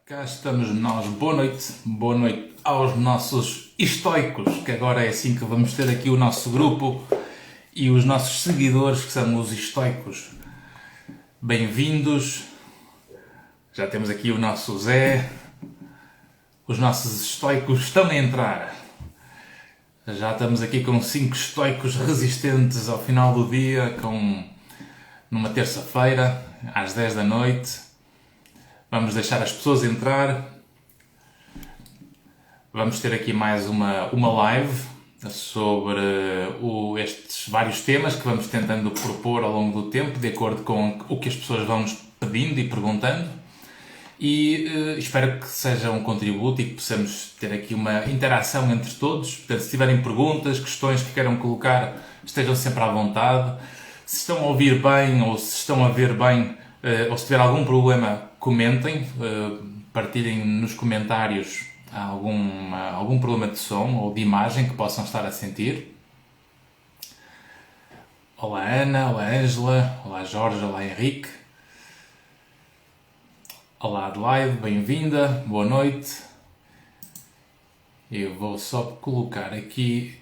Cá estamos nós. Boa noite aos nossos estoicos, que agora é assim que vamos ter aqui o nosso grupo e os nossos seguidores, que são os estoicos. Bem-vindos. Já temos aqui o nosso Zé. Os nossos estoicos estão a entrar. Já estamos aqui com 5 estoicos resistentes ao final do dia, numa terça-feira, às 10 da noite. Vamos deixar as pessoas entrar. Vamos ter aqui mais uma live sobre estes vários temas que vamos tentando propor ao longo do tempo, de acordo com o que as pessoas vão nos pedindo e perguntando. E espero que seja um contributo e que possamos ter aqui uma interação entre todos. Portanto, se tiverem perguntas, questões que queiram colocar, estejam sempre à vontade. Se estão a ouvir bem ou se estão a ver bem, ou se tiver algum problema, comentem, partilhem nos comentários algum problema de som ou de imagem que possam estar a sentir. Olá Ana, olá Ângela, olá Jorge, olá Henrique. Olá Adelaide, bem-vinda, boa noite. Eu vou só colocar aqui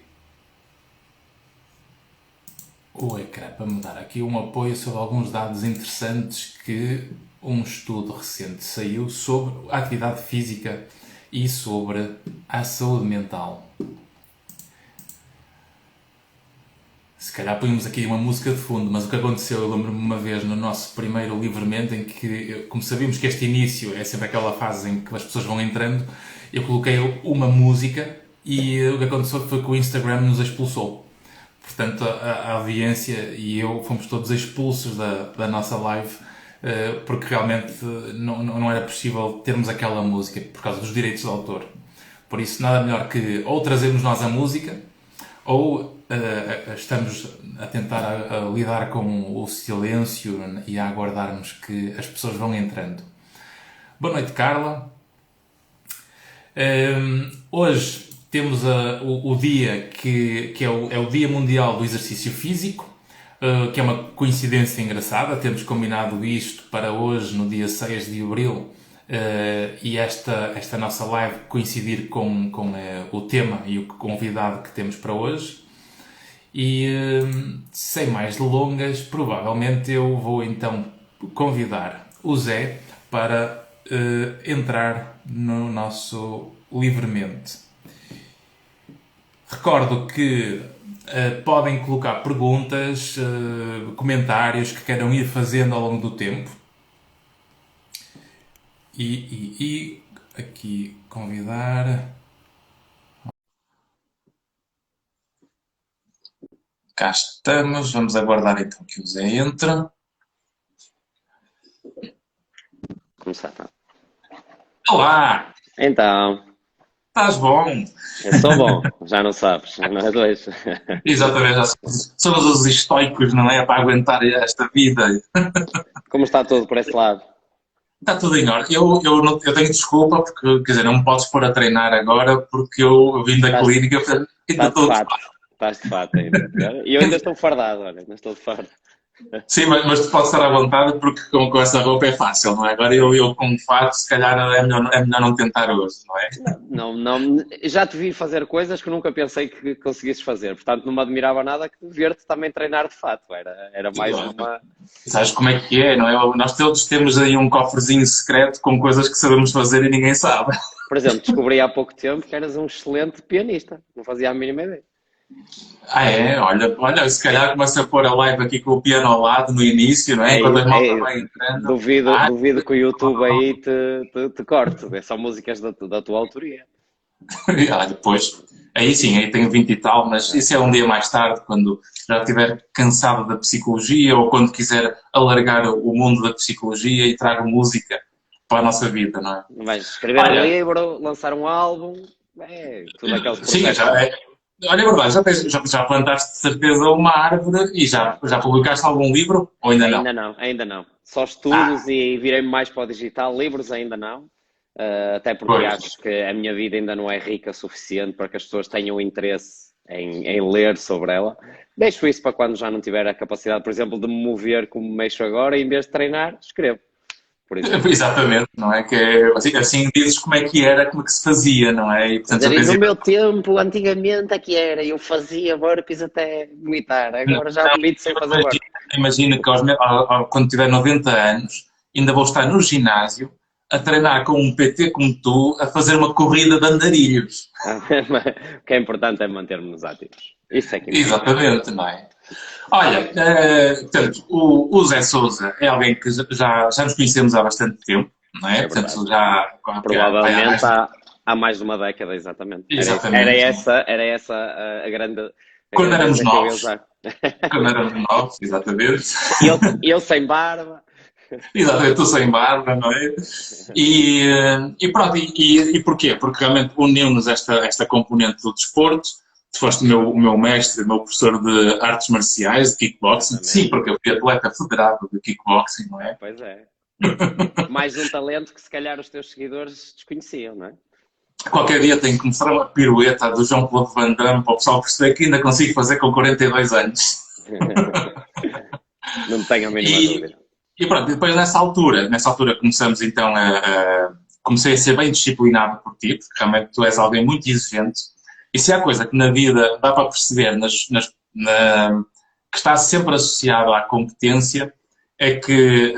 o ecrã para me dar aqui um apoio sobre alguns dados interessantes que um estudo recente saiu sobre a atividade física e sobre a saúde mental. Se calhar põemos aqui uma música de fundo, mas o que aconteceu, eu lembro-me uma vez no nosso primeiro livramento, em que, como sabíamos que este início é sempre aquela fase em que as pessoas vão entrando, eu coloquei uma música e o que aconteceu foi que o Instagram nos expulsou. Portanto, a audiência e eu fomos todos expulsos da nossa live, porque realmente não era possível termos aquela música por causa dos direitos de autor. Por isso, nada melhor que ou trazermos nós a música, ou estamos a tentar a lidar com o silêncio e a aguardarmos que as pessoas vão entrando. Boa noite, Carla. Hoje temos o dia que é o Dia Mundial do Exercício Físico, que é uma coincidência engraçada. Temos combinado isto para hoje, no dia 6 de abril, e esta nossa live coincidir com o tema e o convidado que temos para hoje. E sem mais delongas, provavelmente eu vou então convidar o Zé para entrar no nosso livremente. Recordo que podem colocar perguntas, comentários que queiram ir fazendo ao longo do tempo. E aqui convidar. Cá estamos, vamos aguardar então que o Zé entre. Começar, tá? Olá! Então, Estás bom? eu estou bom, já não sabes, já não é dois. Exatamente, já somos os estoicos, não é? Para aguentar esta vida. Como está tudo por esse lado? Está tudo em ordem. Eu tenho desculpa, porque, quer dizer, não me podes pôr a treinar agora, porque eu vim da Estás, clínica, portanto, ainda estás de estou de fato, estás de fato ainda. E eu ainda estou fardado, olha, ainda estou de fardo. Sim, mas tu podes estar à vontade, porque com essa roupa é fácil, não é? Agora eu com fato, se calhar é melhor não tentar hoje, não é? Não, não, já te vi fazer coisas que nunca pensei que conseguisses fazer, portanto não me admirava nada que ver-te também treinar de fato, era mais uma... Sabes como é que é, não é? Nós todos temos aí um cofrezinho secreto com coisas que sabemos fazer e ninguém sabe. Por exemplo, descobri há pouco tempo que eras um excelente pianista, não fazia a mínima ideia. Ah, é? Olha, se calhar começa a pôr a live aqui com o piano ao lado no início, não é? É, Quando as malta é, vai entrando. duvido, Ah, duvido que o YouTube aí te corte. É só músicas da tua autoria. olha, depois, aí sim, aí tenho 20 e tal, mas isso é um dia mais tarde, quando já estiver cansado da psicologia ou quando quiser alargar o mundo da psicologia e trago música para a nossa vida, não é? Vais escrever um Olha, livro, lançar um álbum, tudo aqueles sim, processos. olha, é verdade, já plantaste de certeza uma árvore e já publicaste algum livro ou ainda não? Ainda não, ainda não. Só estudos Ah, e virei-me mais para o digital. Livros ainda não. Até porque pois. acho que a minha vida ainda não é rica o suficiente para que as pessoas tenham interesse em ler sobre ela. Deixo isso para quando já não tiver a capacidade, por exemplo, de me mover como mexo agora, e em vez de treinar, escrevo. por exemplo. Exatamente, não é? Que é, assim dizes como é que era, como é que se fazia, não é? E portanto já Dizer, tens no meu tempo, antigamente, é que era, eu fazia burpees até vomitar, agora já vomito sem fazer imagina, burpees. imagina que quando tiver 90 anos ainda vou estar no ginásio a treinar com um PT como tu a fazer uma corrida de andarilhos. O que é importante é mantermos-nos ativos. Isso é que importa. Exatamente, não é? Olha, portanto, o Zé Souza é alguém que já nos conhecemos há bastante tempo, não é? É verdade. Portanto, já vai há Provavelmente mais. há mais de uma década, exatamente. Exatamente. Era essa a Quando grande éramos dizer que eu ia novos, usar. quando éramos novos, exatamente. Eu sem barba. Exatamente, tu sem barba, não é? E pronto, e porquê? Porque realmente uniu-nos esta componente do desporto. Tu foste o meu mestre, o meu professor de artes marciais, de kickboxing. Sim, Exatamente. porque eu fui atleta federado de kickboxing, não é? Pois é. Mais um talento que se calhar os teus seguidores desconheciam, não é? Qualquer dia tenho que mostrar uma pirueta do Jean-Claude Van Damme para o pessoal perceber que ainda consigo fazer com 42 anos. Não tenho a mínima E, dúvida. e pronto, e depois nessa altura começamos então comecei a ser bem disciplinado por ti, porque realmente tu és alguém muito exigente. E se há coisa que na vida dá para perceber que está sempre associado à competência, é que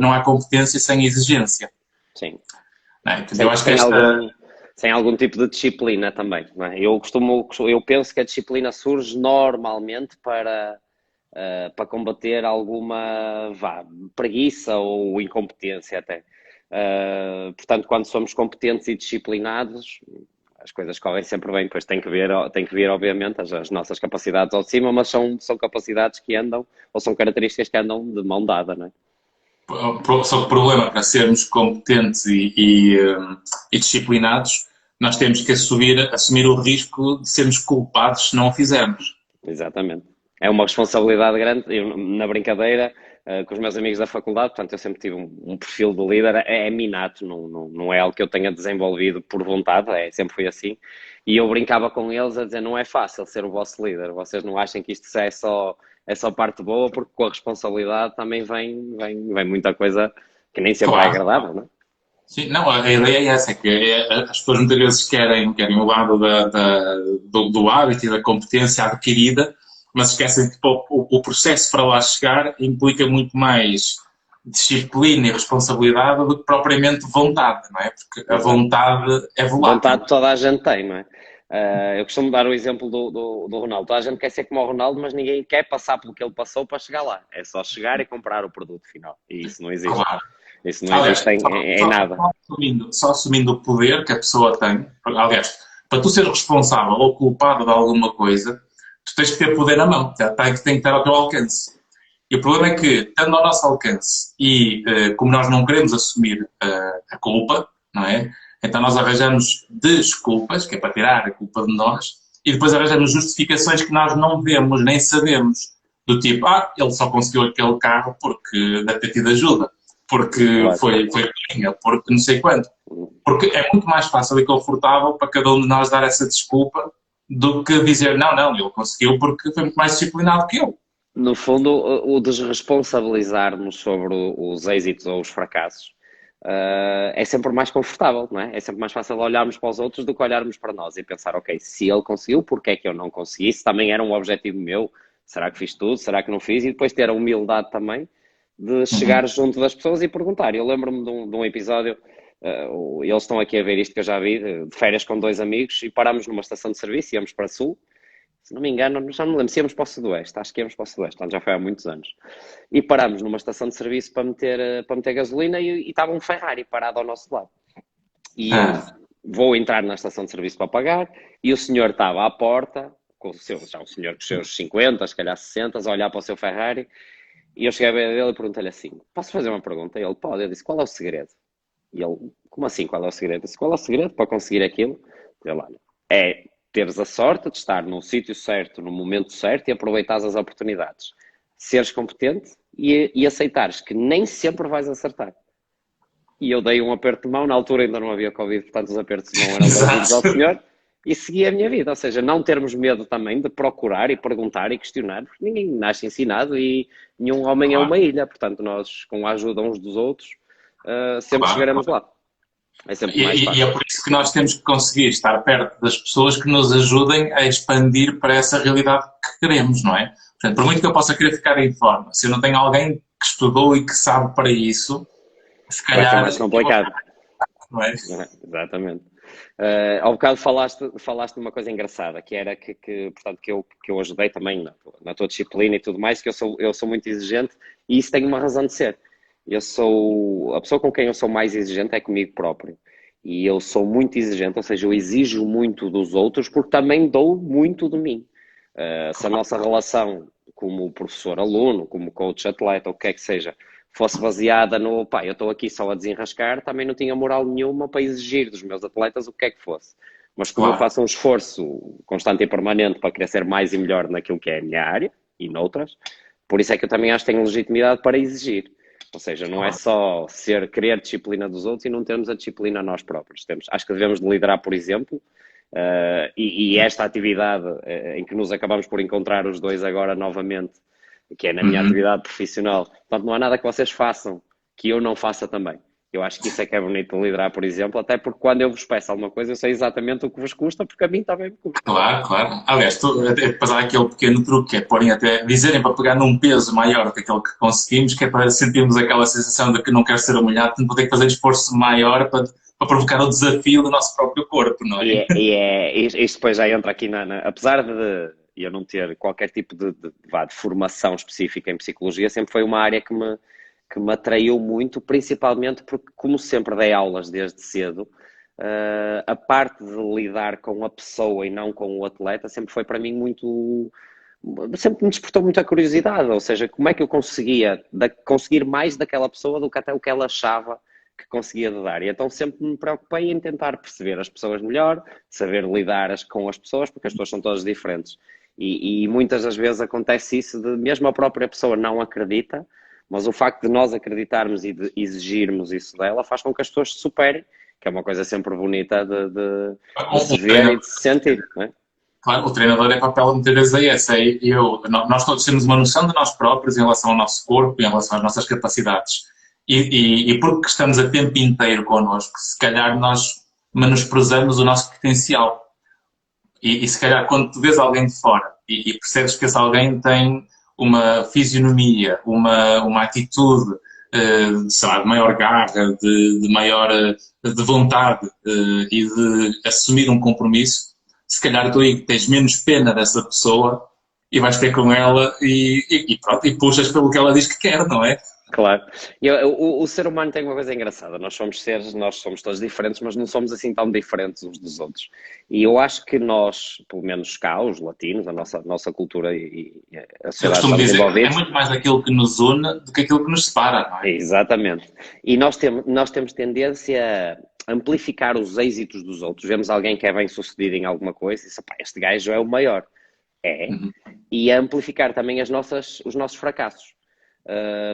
não há competência sem exigência. Sim. Não é? Portanto, eu acho que Sem algum tipo de disciplina também, não é? Eu penso que a disciplina surge normalmente para combater alguma preguiça ou incompetência até. Portanto, quando somos competentes e disciplinados, as coisas correm sempre bem. Depois tem que ver obviamente, as nossas capacidades ao de cima, mas são capacidades que andam, ou são características que andam de mão dada, não é? Só que o problema para sermos competentes e disciplinados, nós temos que assumir o risco de sermos culpados se não o fizermos. Exatamente. É uma responsabilidade grande. Eu, na brincadeira, com os meus amigos da faculdade, portanto, eu sempre tive um perfil de líder, é-me inato, não é algo que eu tenha desenvolvido por vontade, sempre foi assim. E eu brincava com eles a dizer, não é fácil ser o vosso líder, vocês não achem que isto é só parte boa, porque com a responsabilidade também vem muita coisa que nem sempre é Claro. agradável, não é? Sim, não, a ideia é essa, é que as pessoas muitas vezes querem o lado do hábito e da competência adquirida, mas esquecem que o processo para lá chegar implica muito mais disciplina e responsabilidade do que propriamente vontade, não é? Porque a Exato. vontade é volátil. Vontade toda a gente tem, não é? Eu costumo dar o exemplo do Ronaldo. Toda a gente quer ser como o Ronaldo, mas ninguém quer passar pelo que ele passou para chegar lá. É só chegar e comprar o produto final. E isso não existe. Claro. Isso não Aliás, existe em nada. só assumindo o poder que a pessoa tem, aliás, para tu seres responsável ou culpado de alguma coisa, tu tens que ter poder na mão, tem que estar ao teu alcance. E o problema é que, estando ao nosso alcance e como nós não queremos assumir a culpa, não é? Então nós arranjamos desculpas, que é para tirar a culpa de nós, e depois arranjamos justificações que nós não vemos nem sabemos. Do tipo, ele só conseguiu aquele carro porque deve ter tido ajuda, porque foi linha, porque não sei quanto. Porque é muito mais fácil e confortável para cada um de nós dar essa desculpa do que dizer, não, ele conseguiu porque foi muito mais disciplinado que eu. No fundo, o desresponsabilizar-nos sobre os êxitos ou os fracassos é sempre mais confortável, não é? É sempre mais fácil olharmos para os outros do que olharmos para nós e pensar, ok, se ele conseguiu, porque é que eu não consegui? Isso também era um objetivo meu. Será que fiz tudo? Será que não fiz? E depois ter a humildade também de chegar junto das pessoas e perguntar. Eu lembro-me de um episódio, eles estão aqui a ver isto que eu já vi, de férias com dois amigos, e parámos numa estação de serviço, íamos para Sul, se não me engano, já não me lembro, se íamos para o Sudoeste, acho que íamos para o Sudoeste, portanto já foi há muitos anos. E parámos numa estação de serviço para meter gasolina e estava um Ferrari parado ao nosso lado. E eu vou entrar na estação de serviço para pagar, e o senhor estava à porta, já um senhor com os seus 50, se calhar 60, a olhar para o seu Ferrari. E eu cheguei a ver dele e perguntei-lhe assim, posso fazer uma pergunta? E ele, pode. Eu disse, qual é o segredo? E ele, como assim, qual é o segredo? Eu disse, qual é o segredo para conseguir aquilo? Ele, olha, é teres a sorte de estar no sítio certo, no momento certo e aproveitares as oportunidades. Seres competente e aceitares que nem sempre vais acertar. E eu dei um aperto de mão, na altura ainda não havia Covid, portanto os apertos de mão eram dados ao senhor. E segui a minha vida, ou seja, não termos medo também de procurar e perguntar e questionar, porque ninguém nasce ensinado e nenhum homem é uma ilha, portanto nós, com a ajuda uns dos outros, sempre Claro. chegaremos lá. É sempre mais E é fácil. por isso que nós temos que conseguir estar perto das pessoas que nos ajudem a expandir para essa realidade que queremos, não é? Portanto, por muito que eu possa querer ficar em forma, se eu não tenho alguém que estudou e que sabe para isso, se Vai ser calhar mais eu vou complicado. ficar, não é? Exatamente. Ao bocado falaste de uma coisa engraçada, que era portanto, que eu ajudei também na tua disciplina e tudo mais, que eu sou muito exigente e isso tem uma razão de ser. A pessoa com quem eu sou mais exigente é comigo próprio. E eu sou muito exigente, ou seja, eu exijo muito dos outros porque também dou muito de mim. Se a nossa relação como professor-aluno, como coach-atleta, ou o que é que seja, fosse baseada no, pá, eu estou aqui só a desenrascar, também não tinha moral nenhuma para exigir dos meus atletas o que é que fosse. Mas como eu Claro, faço um esforço constante e permanente para querer ser mais e melhor naquilo que é a minha área e noutras, por isso é que eu também acho que tenho legitimidade para exigir. Ou seja, não é claro. só querer disciplina dos outros e não termos a disciplina nós próprios. Acho que devemos de liderar, por exemplo, e esta atividade em que nos acabamos por encontrar os dois agora novamente, que é na minha Uhum. atividade profissional. Portanto, não há nada que vocês façam que eu não faça também. Eu acho que isso é que é bonito de liderar, por exemplo, até porque quando eu vos peço alguma coisa, eu sei exatamente o que vos custa, porque a mim também me custa. Claro, claro. Aliás, depois há aquele pequeno truque, que é porem até, dizerem para pegar num peso maior do que aquele que conseguimos, que é para sentirmos aquela sensação de que não quero ser humilhado, portanto vou ter que fazer esforço maior para provocar o desafio do nosso próprio corpo, não é? Isto depois já entra aqui apesar de eu não ter qualquer tipo de formação específica em psicologia, sempre foi uma área que me atraiu muito, principalmente porque, como sempre dei aulas desde cedo, a parte de lidar com a pessoa e não com o atleta sempre foi para mim muito. Sempre me despertou muita curiosidade, ou seja, como é que eu conseguir mais daquela pessoa do que até o que ela achava que conseguia dar. E então sempre me preocupei em tentar perceber as pessoas melhor, saber lidar com as pessoas, porque as pessoas são todas diferentes. E muitas das vezes acontece isso de mesmo a própria pessoa não acredita, mas o facto de nós acreditarmos e de exigirmos isso dela faz com que as pessoas se superem, que é uma coisa sempre bonita de se Um ver e treino, de se sentir, não é? claro, o treinador é papel muitas vezes é esse, nós todos temos uma noção de nós próprios em relação ao nosso corpo, em relação às nossas capacidades. E porque estamos a tempo inteiro connosco, se calhar nós menosprezamos o nosso potencial. E se calhar quando tu vês alguém de fora e percebes que esse alguém tem uma fisionomia, uma atitude, sei lá, de maior garra, de maior de vontade e de assumir um compromisso, se calhar tu aí tens menos pena dessa pessoa e vais ter com ela e pronto, e puxas pelo que ela diz que quer, não é? Claro. O ser humano tem uma coisa engraçada. Nós somos seres, nós somos todos diferentes, mas não somos assim tão diferentes uns dos outros. E eu acho que nós, pelo menos cá, os latinos, a nossa cultura e a Eu sociedade que costumo estamos dizer que é envolvidos, muito mais aquilo que nos une do que aquilo que nos separa, não é? exatamente. E nós temos tendência a amplificar os êxitos dos outros. Vemos alguém que é bem sucedido em alguma coisa e diz, "Pá, este gajo é o maior." É. Uhum. E a amplificar também os nossos fracassos.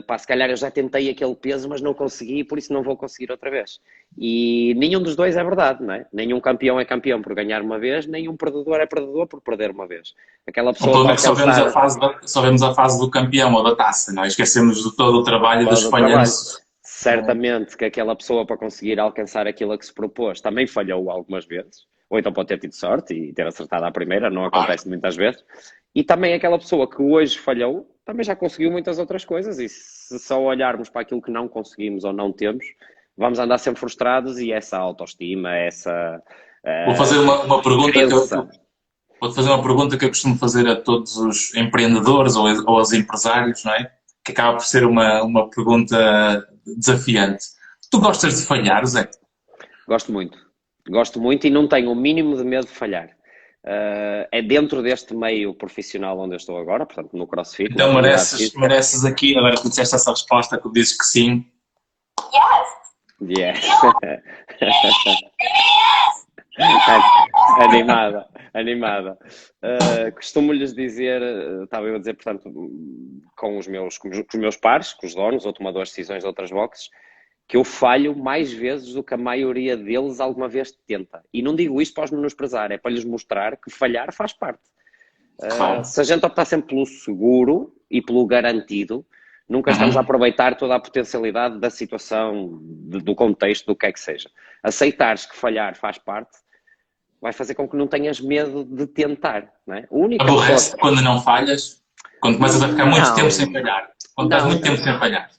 Pá, se calhar eu já tentei aquele peso, mas não consegui, por isso não vou conseguir outra vez. E nenhum dos dois é verdade, não é? Nenhum campeão é campeão por ganhar uma vez, nenhum perdedor é perdedor por perder uma vez. Aquela Ou pessoa pelo para menos alcançar só vemos a fase do campeão ou da taça, não é? Esquecemos de todo o trabalho e dos todo o trabalho, falhanços. certamente que aquela pessoa para conseguir alcançar aquilo a que se propôs também falhou algumas vezes, ou então pode ter tido sorte e ter acertado à primeira, não Claro. acontece muitas vezes. E também aquela pessoa que hoje falhou também já conseguiu muitas outras coisas, e se só olharmos para aquilo que não conseguimos ou não temos, vamos andar sempre frustrados e essa autoestima, essa Vou fazer uma pergunta crença. vou-te fazer uma pergunta que eu costumo fazer a todos os empreendedores ou aos empresários, não é? Que acaba por ser uma pergunta desafiante. Tu gostas de falhar, Zé? Gosto muito. Gosto muito e não tenho o mínimo de medo de falhar. É dentro deste meio profissional onde eu estou agora, portanto, no CrossFit, na Então atividade física. mereces aqui, agora que tu disseste essa resposta, que dizes que sim. Yeah. Animada, animada. Costumo-lhes dizer, estava eu a dizer, portanto, com os meus pares, com os donos ou tomadores de decisões de outras boxes, que eu falho mais vezes do que a maioria deles alguma vez tenta. E não digo isto para os menosprezar, é para lhes mostrar que falhar faz parte. Claro. Se a gente optar sempre pelo seguro e pelo garantido, Nunca estamos a aproveitar toda a potencialidade da situação, do contexto, do que é que seja. Aceitares que falhar faz parte, vai fazer com que não tenhas medo de tentar, não é? Aborrece quando não falhas, quando começas a ficar muito tempo sem Não, falhar. Quando estás muito tempo sem falhar.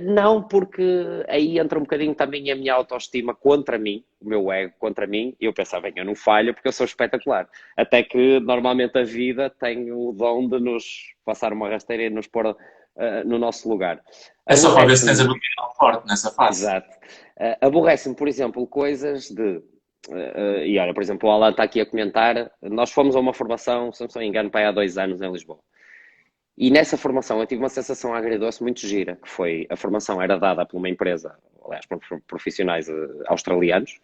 não, porque aí entra um bocadinho também a minha autoestima contra mim, o meu ego contra mim, e eu pensava, bem, eu não falho porque eu sou espetacular. Até que normalmente a vida tem o dom de nos passar uma rasteira e nos pôr no nosso lugar. É só para ver se tens a Aborrece-me, abdominal forte nessa fase. exato, aborrece-me, por exemplo, coisas de. E olha, por exemplo, o Alan está aqui a comentar. Nós fomos a uma formação, se não me engano, para aí há 2 anos em Lisboa. E nessa formação eu tive uma sensação agridoce muito gira, que foi, a formação era dada por uma empresa, aliás, por profissionais australianos,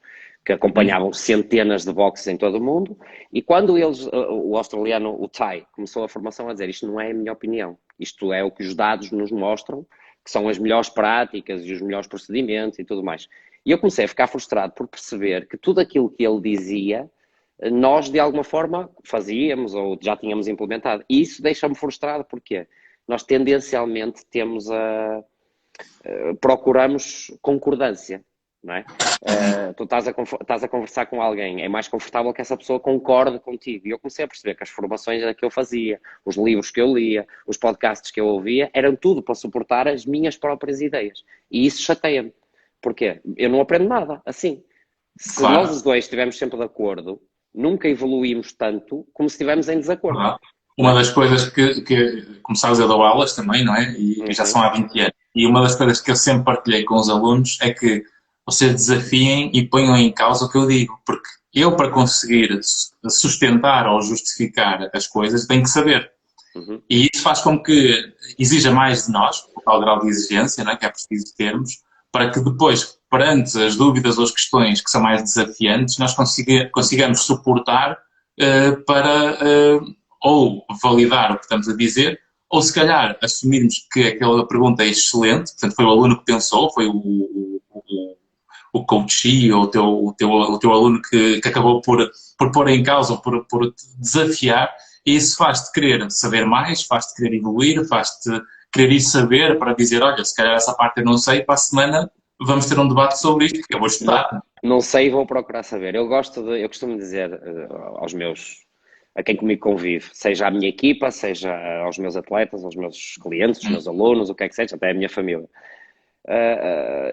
que acompanhavam centenas de boxes em todo o mundo, e quando eles, o australiano, o Ty, começou a formação a dizer, isto não é a minha opinião, isto é o que os dados nos mostram, que são as melhores práticas e os melhores procedimentos e tudo mais. E eu comecei a ficar frustrado por perceber que tudo aquilo que ele dizia nós de alguma forma fazíamos ou já tínhamos implementado. E isso deixa-me frustrado porque nós tendencialmente procuramos concordância, não é? Tu estás a conversar com alguém, é mais confortável que essa pessoa concorde contigo. E eu comecei a perceber que as formações que eu fazia, os livros que eu lia, os podcasts que eu ouvia, eram tudo para suportar as minhas próprias ideias. E isso chateia-me. Porquê? Eu não aprendo nada assim. Se Claro. nós os dois estivermos sempre de acordo, nunca evoluímos tanto como se estivermos em desacordo. Uma das coisas que como sabes, eu dou aulas também, não é? E já são há 20 anos. E uma das coisas que eu sempre partilhei com os alunos é que vocês desafiem e ponham em causa o que eu digo. Porque eu, para conseguir sustentar ou justificar as coisas, tenho que saber. E isso faz com que exija mais de nós, o tal grau de exigência, não é? Que é preciso termos, para que depois, perante as dúvidas ou as questões que são mais desafiantes, nós consigamos suportar para ou validar o que estamos a dizer, ou se calhar assumirmos que aquela pergunta é excelente, portanto foi o aluno que pensou, foi o coachee ou o teu aluno que acabou por pôr em causa ou por te desafiar, e isso faz-te querer saber mais, faz-te querer evoluir, faz-te querer ir saber para dizer, olha, se calhar essa parte eu não sei, para a semana vamos ter um debate sobre isto, que eu vou estudar. Não sei e vou procurar saber. Eu costumo dizer a quem comigo convive, seja a minha equipa, seja aos meus atletas, aos meus clientes, aos meus alunos, o que é que seja, até a minha família.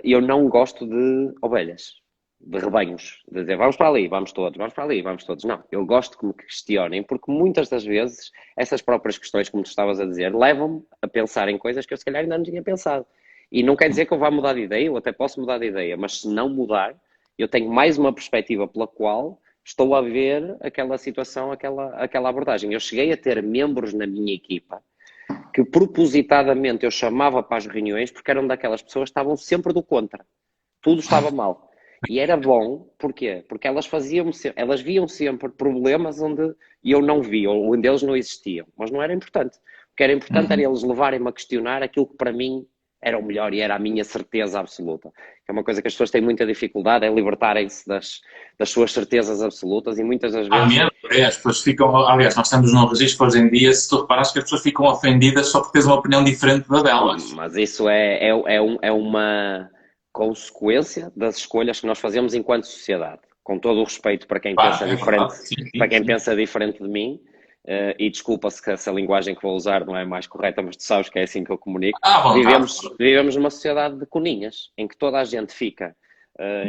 Eu não gosto de ovelhas, de rebanhos, de dizer vamos para ali, vamos todos, vamos para ali, vamos todos. Não, eu gosto que me questionem, porque muitas das vezes essas próprias questões, como tu estavas a dizer, levam-me a pensar em coisas que eu se calhar ainda não tinha pensado. E não quer dizer que eu vá mudar de ideia, eu até posso mudar de ideia, mas se não mudar, eu tenho mais uma perspectiva pela qual estou a ver aquela situação, aquela abordagem. Eu cheguei a ter membros na minha equipa que propositadamente eu chamava para as reuniões porque eram daquelas pessoas que estavam sempre do contra. Tudo estava mal. E era bom, porquê? Porque elas viam sempre problemas onde eu não via, ou onde eles não existiam. Mas não era importante. O que era importante era eles levarem-me a questionar aquilo que para mim era o melhor e era a minha certeza absoluta. É uma coisa que as pessoas têm muita dificuldade, é libertarem-se das suas certezas absolutas e muitas das vezes... Há medo, as pessoas ficam... Aliás, nós estamos num registro hoje em dia, se tu reparas que as pessoas ficam ofendidas só porque tens uma opinião diferente da delas. Mas isso é uma consequência das escolhas que nós fazemos enquanto sociedade. Com todo o respeito para quem pensa diferente, para quem pensa diferente de mim, e desculpa se essa linguagem que vou usar não é mais correta, mas tu sabes que é assim que eu comunico. Vivemos numa sociedade de coninhas, em que toda a gente fica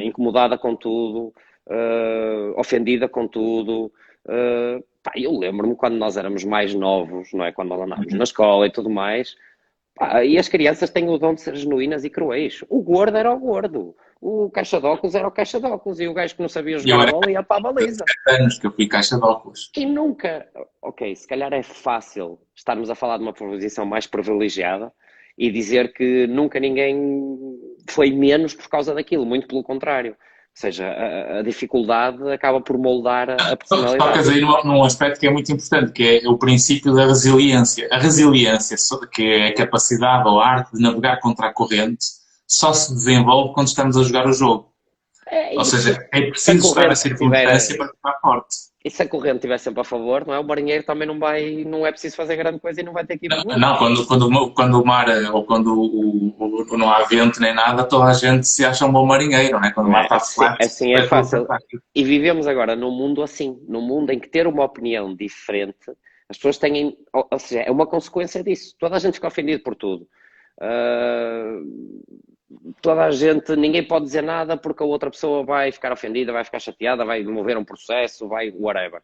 incomodada com tudo, ofendida com tudo. Eu lembro-me quando nós éramos mais novos, não é? Quando nós andávamos na escola e tudo mais, e as crianças têm o dom de ser genuínas e cruéis. O gordo era o gordo, o caixa de óculos era o caixa de óculos, e o gajo que não sabia jogar a bola ia para a baliza. Anos que eu fui caixa de óculos. E nunca... Ok, se calhar é fácil estarmos a falar de uma posição mais privilegiada e dizer que nunca ninguém foi menos por causa daquilo, muito pelo contrário. Ou seja, a dificuldade acaba por moldar a personalidade. Tocas aí num aspecto que é muito importante, que é o princípio da resiliência. A resiliência, que é a capacidade ou a arte de navegar contra a corrente, só se desenvolve quando estamos a jogar o jogo. Ou seja, é preciso estar a circunstância para ficar forte. E se a corrente estiver sempre a favor, não é? O marinheiro também não vai, não é preciso fazer grande coisa e não vai ter que evoluir. Não, quando o mar, ou quando não há vento nem nada, toda a gente se acha um bom marinheiro, não é? Quando o Não mar é? está Assim, flat, assim é é tudo fácil. fantástico. E vivemos agora num mundo assim, num mundo em que ter uma opinião diferente, as pessoas têm, ou seja, é uma consequência disso. Toda a gente fica ofendido por tudo. Ah, toda a gente, ninguém pode dizer nada porque a outra pessoa vai ficar ofendida, vai ficar chateada, vai mover um processo, vai whatever.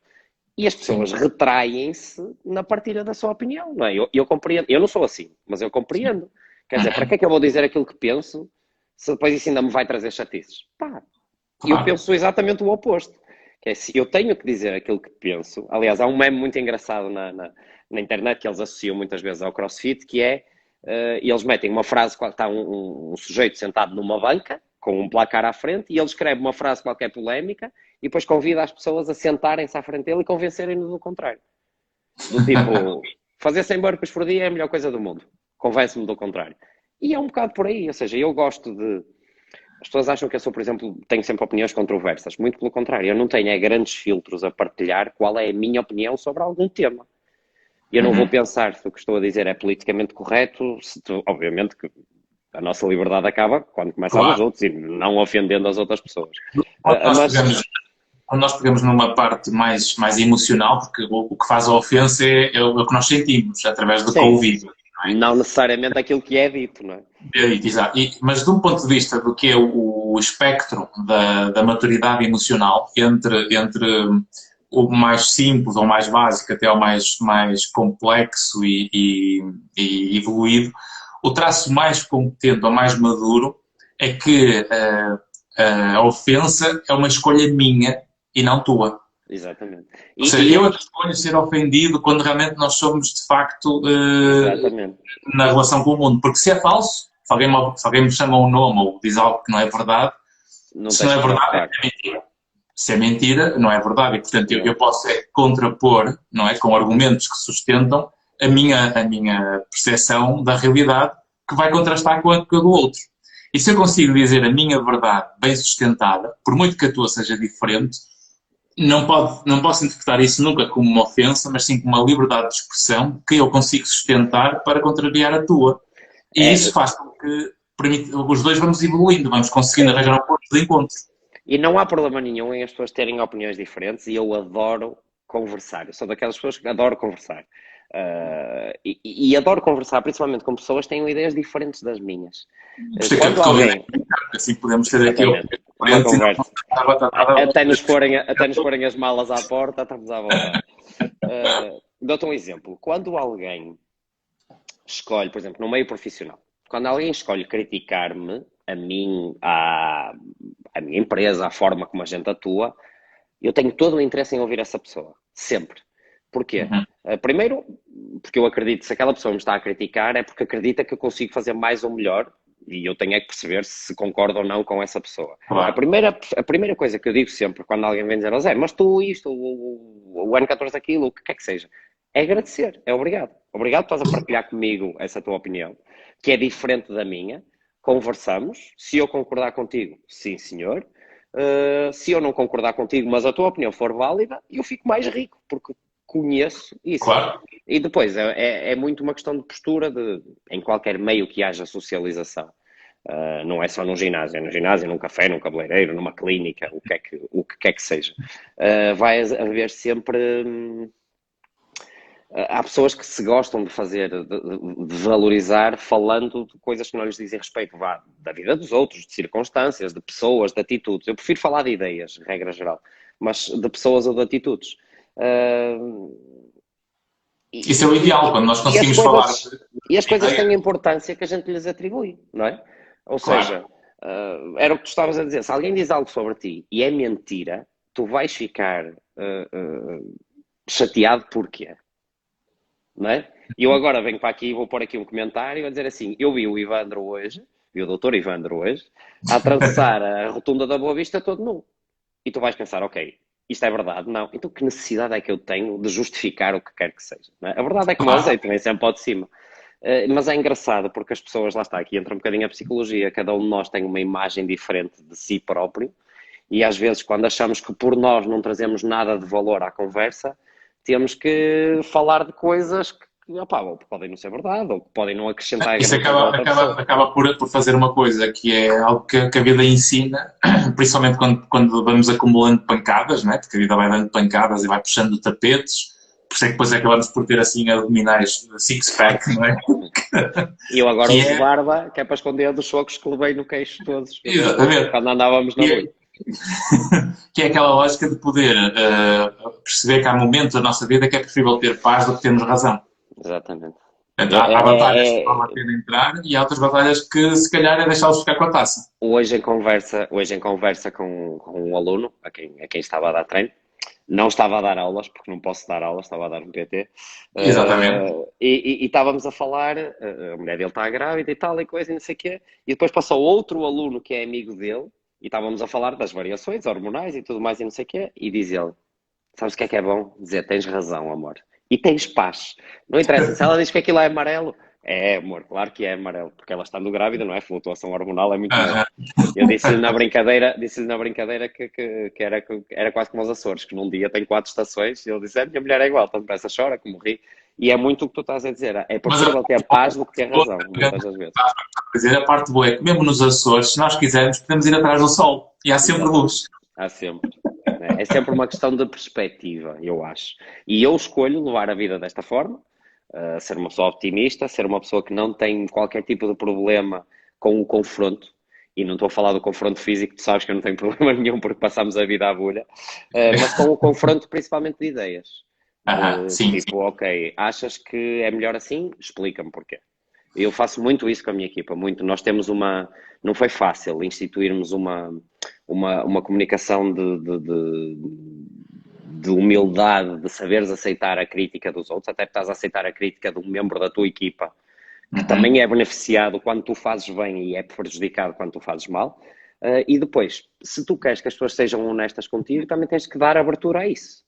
E as pessoas Sim, retraem-se na partilha da sua opinião, não é? Eu compreendo, eu não sou assim, mas eu sim. compreendo. Quer dizer, para Uhum. que é que eu vou dizer aquilo que penso se depois isso ainda me vai trazer chatices? Pá, eu Claro. penso exatamente o oposto. Que é, se eu tenho que dizer aquilo que penso, aliás, há um meme muito engraçado na internet que eles associam muitas vezes ao CrossFit, que é, eles metem uma frase, está um sujeito sentado numa banca, com um placar à frente, e ele escreve uma frase qualquer polémica, e depois convida as pessoas a sentarem-se à frente dele e convencerem-no do contrário. Do tipo, fazer 100 burpees por dia é a melhor coisa do mundo. Convence-me do contrário. E é um bocado por aí, ou seja, eu gosto de. As pessoas acham que eu sou, por exemplo, tenho sempre opiniões controversas. Muito pelo contrário, eu não tenho grandes filtros a partilhar qual é a minha opinião sobre algum tema. Eu não vou Uhum. pensar se o que estou a dizer é politicamente correto, obviamente que a nossa liberdade acaba quando começa a dos Claro. outros e não ofendendo as outras pessoas. Quando nós Mas, pegamos, quando nós pegamos numa parte mais emocional, porque o que faz a ofensa é o que nós sentimos, através do que sim, ouvimos. não necessariamente aquilo que é dito, não é? Exato. Mas de um ponto de vista do que é o espectro da maturidade emocional, entre o mais simples ou mais básico até o mais complexo e evoluído, o traço mais competente ou mais maduro é que a ofensa é uma escolha minha e não tua. Exatamente. Ou E, seja, e eu é eu, que escolho ser ofendido quando realmente nós somos, de facto, exatamente. na relação com o mundo. Porque se é falso, se alguém me chama um nome ou diz algo que não é verdade, Não se não tens é que verdade, preocupar. é mentira. Se é mentira, não é verdade. E, portanto, eu, Yeah. eu posso contrapor, não é, com argumentos que sustentam a minha percepção da realidade que vai contrastar com a do outro. E se eu consigo dizer a minha verdade bem sustentada, por muito que a tua seja diferente, não posso interpretar isso nunca como uma ofensa, mas sim como uma liberdade de expressão que eu consigo sustentar para contrariar a tua. E É, isso faz com que os dois vamos evoluindo, vamos conseguindo sim. arranjar um ponto de encontro. E não há problema nenhum em as pessoas terem opiniões diferentes e eu adoro conversar. Eu sou daquelas pessoas que adoro conversar. E adoro conversar, principalmente com pessoas que têm ideias diferentes das minhas. Por isso é que eu Quando te convido, alguém. assim podemos ter aqui Exatamente. opiniões Uma diferentes e não conversa. estar batatada. Até nos porem as malas à porta, estamos à vontade. Dou-te um exemplo. Quando alguém escolhe, por exemplo, no meio profissional, quando alguém escolhe criticar-me, a mim, a minha empresa, a forma como a gente atua, eu tenho todo o interesse em ouvir essa pessoa. Sempre. Porquê? Uhum, Primeiro, porque eu acredito que se aquela pessoa me está a criticar é porque acredita que eu consigo fazer mais ou melhor e eu tenho é que perceber se concordo ou não com essa pessoa. A claro. primeira, a primeira coisa que eu digo sempre quando alguém vem dizer, Zé, mas tu isto, o N14 aquilo, o que quer que seja, é agradecer, é obrigado. Obrigado por estás a partilhar comigo essa tua opinião, que é diferente da minha. Conversamos, se eu concordar contigo, sim senhor. Se eu não concordar contigo, mas a tua opinião for válida, eu fico mais rico, porque conheço isso. Claro. E depois é muito uma questão de postura em qualquer meio que haja socialização. Não é só num ginásio, é no ginásio, num café, num cabeleireiro, numa clínica, o que quer que seja. Vai haver sempre. Há pessoas que se gostam de fazer, de valorizar, falando de coisas que não lhes dizem respeito da vida dos outros, de circunstâncias, de pessoas, de atitudes. Eu prefiro falar de ideias, regra geral, mas de pessoas ou de atitudes. Isso é o E, ideal, quando nós e as conseguimos falar coisas, e as de coisas têm a ideias. importância que a gente lhes atribui, não é? Ou seja, Claro. era o que tu estavas a dizer. Se alguém diz algo sobre ti e é mentira, tu vais ficar chateado porquê? Não é? E eu agora venho para aqui e vou pôr aqui um comentário a dizer assim: eu vi o Ivandro hoje, vi o doutor Ivandro hoje, a atravessar a rotunda da Boa Vista todo nu. E tu vais pensar, ok, isto é verdade? Não. Então que necessidade é que eu tenho de justificar o que quer que seja? Não é? A verdade é como o Claro. azeite, vem sempre ao de cima. Mas é engraçado porque as pessoas, lá está, aqui entra um bocadinho a psicologia, cada um de nós tem uma imagem diferente de si próprio E às vezes, quando achamos que por nós não trazemos nada de valor à conversa, temos que falar de coisas que opá, ou que podem não ser verdade, ou que podem não acrescentar Isso grande coisa a outra pessoa. acaba por fazer uma coisa que é algo que a vida ensina, principalmente quando vamos acumulando pancadas, não é? Porque a vida vai dando pancadas e vai puxando tapetes, por isso é que depois acabamos por ter assim abdominais six-pack, não é? E eu agora Que uso é, barba, que é para esconder dos socos que levei no queixo todos, exatamente, quando andávamos na que rua. é, que é aquela lógica de poder perceber que há momentos da nossa vida que é preferível ter paz do que termos razão. Exatamente. Portanto, É, há batalhas que vale a é, pena entrar e há outras batalhas que se calhar é deixá-los ficar com a taça. hoje em conversa com um aluno a quem estava a dar treino, não estava a dar aulas, porque não posso dar aulas, estava a dar um PT, Exatamente. e estávamos a falar, a mulher dele está grávida e tal, e coisa, e não sei o quê, e depois passou outro aluno que é amigo dele, e estávamos a falar das variações hormonais e tudo mais, e não sei o quê, e diz ele, sabes o que é bom? Dizer, tens razão, amor. E tens paz. Não interessa, se ela diz que aquilo é amarelo, é, amor, claro que é amarelo, porque ela estando grávida, não é? Flutuação hormonal é muito medo. Ah, Eu disse-lhe na brincadeira que era quase como os Açores, que num dia tem 4 estações, e ele disse, a minha mulher é igual, tanto depressa chora como ri. E é muito o que tu estás a dizer, é mas a preferível ter paz do que ter razão, muitas das vezes. dizer, a parte boa é que mesmo nos Açores, se nós quisermos, podemos ir atrás do sol. E há sempre Exatamente. luz. Há sempre. É sempre uma questão de perspectiva, eu acho. E eu escolho levar a vida desta forma, ser uma pessoa optimista, ser uma pessoa que não tem qualquer tipo de problema com o confronto. E não estou a falar do confronto físico, tu sabes que eu não tenho problema nenhum porque passamos a vida à bolha, mas com o confronto principalmente de ideias. De Sim, sim. tipo, ok, achas que é melhor assim? Explica-me porquê. Eu faço muito isso com a minha equipa, muito. Nós temos uma. Não foi fácil instituirmos uma comunicação de humildade, de saberes aceitar a crítica dos outros, até estás a aceitar a crítica de um membro da tua equipa, que também Uhum. é beneficiado quando tu fazes bem e é prejudicado quando tu fazes mal. E depois, se tu queres que as pessoas sejam honestas contigo, também tens que dar abertura a isso.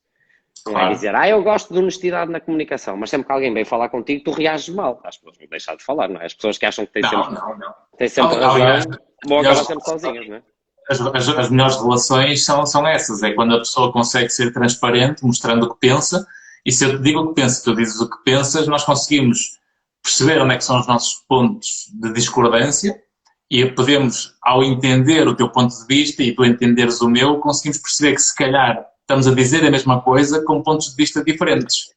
Não é Claro. dizer, eu gosto de honestidade na comunicação, mas sempre que alguém vem falar contigo, tu reages mal. As pessoas vão deixar de falar, não é? As pessoas que acham que Não, não, não. têm sempre Aliás, razão, vão acabar sempre sozinhas, não é? as melhores relações são essas. É quando a pessoa consegue ser transparente, mostrando o que pensa. E se eu te digo o que penso, tu dizes o que pensas, nós conseguimos perceber onde é que são os nossos pontos de discordância e podemos, ao entender o teu ponto de vista e tu entenderes o meu, conseguimos perceber que se calhar estamos a dizer a mesma coisa com pontos de vista diferentes.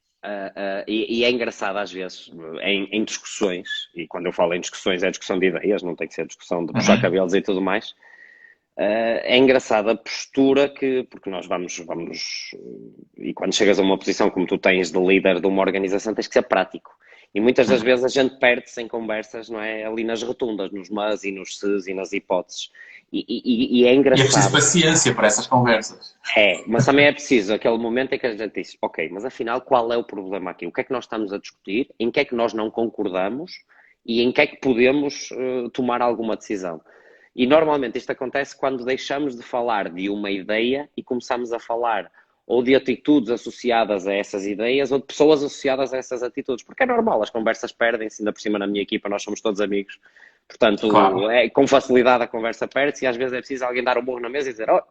E é engraçado às vezes em discussões, e quando eu falo em discussões é discussão de ideias, não tem que ser discussão de puxar Uhum. cabelos e tudo mais. É engraçada a postura porque nós e quando chegas a uma posição como tu tens de líder de uma organização, tens que ser prático. E muitas das vezes a gente perde-se em conversas, não é? Ali nas rotundas, nos mas e nos ses e nas hipóteses. E é E é preciso engraçado. paciência para essas conversas. Mas também é preciso aquele momento em que a gente diz, ok, mas afinal qual é o problema aqui? O que é que nós estamos a discutir? Em que é que nós não concordamos? E em que é que podemos tomar alguma decisão? E normalmente isto acontece quando deixamos de falar de uma ideia e começamos a falar ou de atitudes associadas a essas ideias ou de pessoas associadas a essas atitudes. Porque é normal, as conversas perdem-se, ainda por cima na minha equipa nós somos todos amigos. Portanto, Claro. com facilidade a conversa perde-se e às vezes é preciso alguém dar um burro na mesa e dizer, oh,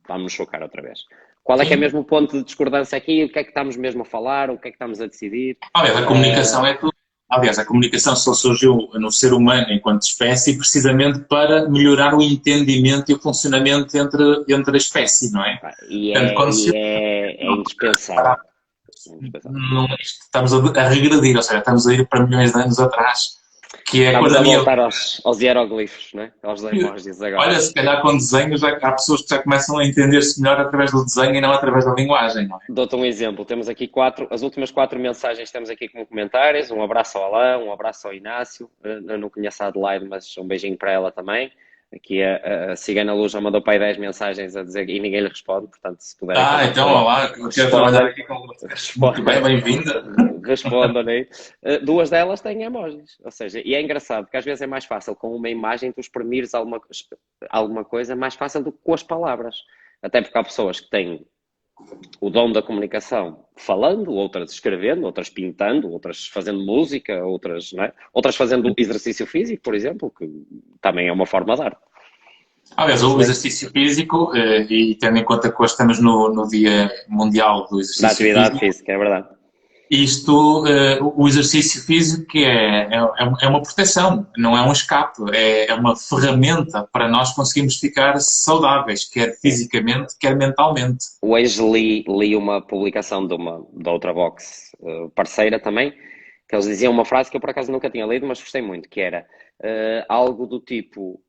vamos nos chocar outra vez. Qual é que é Sim. mesmo o ponto de discordância aqui? O que é que estamos mesmo a falar? O que é que estamos a decidir? Aliás, a comunicação é tudo. Aliás, a comunicação só surgiu no ser humano enquanto espécie precisamente para melhorar o entendimento e o funcionamento entre a espécie, não é? Portanto, quando se É indispensável. É indispensável. não, estamos a regredir, ou seja, estamos a ir para milhões de anos atrás, que é Estamos quando a a minha. voltar aos hieroglifos, né? Aos emojis agora. Olha, se calhar com desenhos há pessoas que já começam a entender-se melhor através do desenho e não através da linguagem, não é? Dou-te um exemplo. Temos aqui as últimas 4 mensagens temos aqui como comentários. Um abraço ao Alain, um abraço ao Inácio. Eu não conheço a Adelaide, mas um beijinho para ela também. Aqui a Cigana Luz já mandou para aí 10 mensagens a dizer e ninguém lhe responde, portanto, se puderem Então, responder, olá, eu quero trabalhar respondam, aqui com você. Muito bem, respondam, bem-vinda. respondam aí. 2 delas têm emojis, ou seja, e é engraçado, porque às vezes é mais fácil com uma imagem tu exprimires alguma coisa, é mais fácil do que com as palavras. Até porque há pessoas que têm o dom da comunicação falando, outras escrevendo, outras pintando, outras fazendo música, outras, não é? Outras fazendo exercício físico, por exemplo, que também é uma forma de arte. Aliás, o exercício físico, e tendo em conta que hoje estamos no Dia Mundial do Da Exercício atividade Físico, física, é verdade. isto, o exercício físico é uma proteção, não é um escape, é uma ferramenta para nós conseguirmos ficar saudáveis, quer Sim. fisicamente, quer mentalmente. Hoje li uma publicação da outra box parceira também, que eles diziam uma frase que eu por acaso nunca tinha lido, mas gostei muito, que era algo do tipo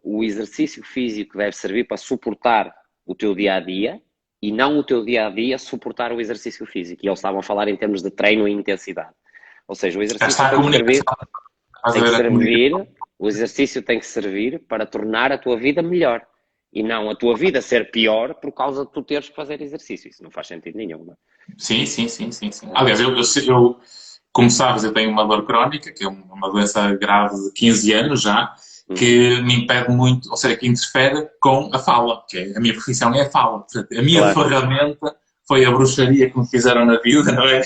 o exercício físico deve servir para suportar o teu dia-a-dia e não o teu dia-a-dia suportar o exercício físico. E eles estavam a falar em termos de treino e intensidade. Ou seja, o Já exercício está a comunicação, estás a tem que ver a servir, comunicação. o exercício tem que servir para tornar a tua vida melhor. E não a tua vida ser pior por causa de tu teres que fazer exercício. Isso não faz sentido nenhum, não Sim, sim, sim, sim, sim. Aliás, como sabes, eu tenho uma dor crónica, que é uma doença grave de 15 anos já, é? que me impede muito, ou seja, que interfere com a fala, que a minha profissão é a fala. Portanto, a minha Claro. ferramenta foi a bruxaria que me fizeram na vida, não é?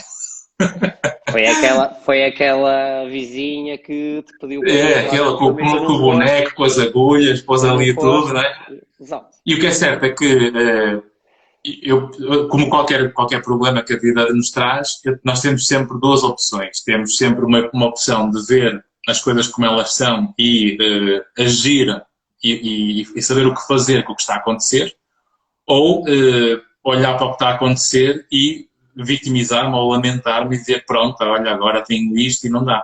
Foi aquela vizinha que te pediu para É ires lá ver aquela um com, filme e tu com não o foste, boneco, com as agulhas, pôs tu não ali e tudo, foste. não é? Exato. E o que é certo é que como qualquer problema que a vida nos traz, nós temos sempre duas opções. Temos sempre uma opção de ver as coisas como elas são e agir e saber o que fazer com o que está a acontecer, ou olhar para o que está a acontecer e vitimizar-me ou lamentar-me e dizer pronto, olha, agora tenho isto e não dá.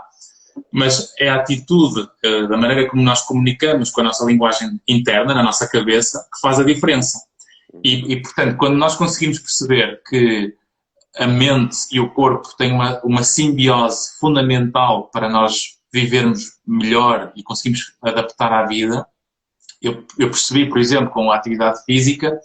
Mas é a atitude, da maneira como nós comunicamos com a nossa linguagem interna, na nossa cabeça, que faz a diferença. Portanto, quando nós conseguimos perceber que a mente e o corpo têm uma simbiose fundamental para nós vivermos melhor e conseguimos adaptar à vida, eu percebi, por exemplo, com a atividade física,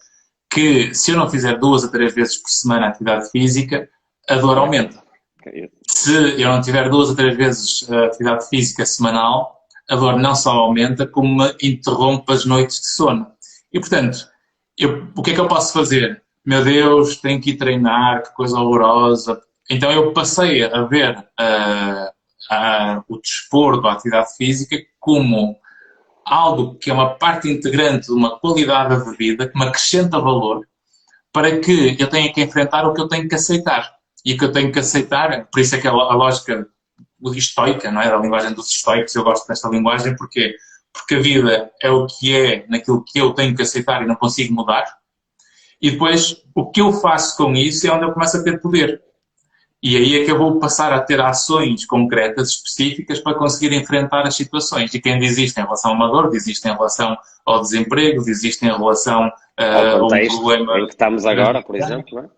que se eu não fizer 2 a 3 vezes por semana atividade física, a dor Vai acontecer. aumenta. Se eu não tiver 2 a 3 vezes atividade física semanal, a dor não só aumenta, como me interrompe as noites de sono. E, portanto, o que é que eu posso fazer? Meu Deus, tenho que ir treinar, que coisa horrorosa. Então eu passei a ver o desporto, a atividade física, como algo que é uma parte integrante de uma qualidade da vida, que me acrescenta valor, para que eu tenha que enfrentar o que eu tenho que aceitar. E o que eu tenho que aceitar, por isso é que a lógica estoica, não é? Da linguagem dos estoicos, eu gosto desta linguagem, porque a vida é o que é naquilo que eu tenho que aceitar e não consigo mudar. E depois, o que eu faço com isso é onde eu começo a ter poder. E aí é que eu vou passar a ter ações concretas, específicas, para conseguir enfrentar as situações. E quem desiste em relação a uma dor, desiste em relação ao desemprego, desiste em relação Ao a um contexto problema. em que estamos agora, por exemplo, não é?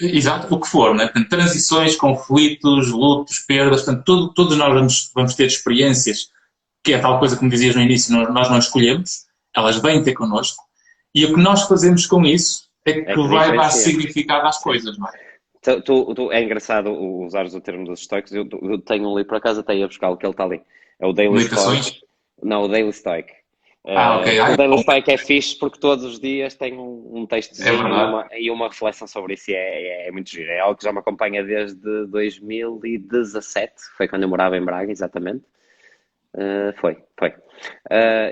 Exato, o que for, né? Portanto, transições, conflitos, lutos, perdas, portanto, todos nós vamos ter experiências, que é tal coisa como dizias no início, nós não escolhemos, elas vêm ter connosco, e o que nós fazemos com isso é É que que vai dar diferencia. significado às Sim. coisas, não é? É engraçado usares o termo dos estoicos. Eu tenho um livro, por acaso até ia buscar o que ele está ali. É o Daily Stoic. Meditações. Não, o Daily Stoic. Ok, O é Daily bom, Stoic é fixe porque todos os dias tem um é textozinho verdade. e uma reflexão sobre isso e é muito giro. É algo que já me acompanha desde 2017, foi quando eu morava em Braga, exatamente. Foi.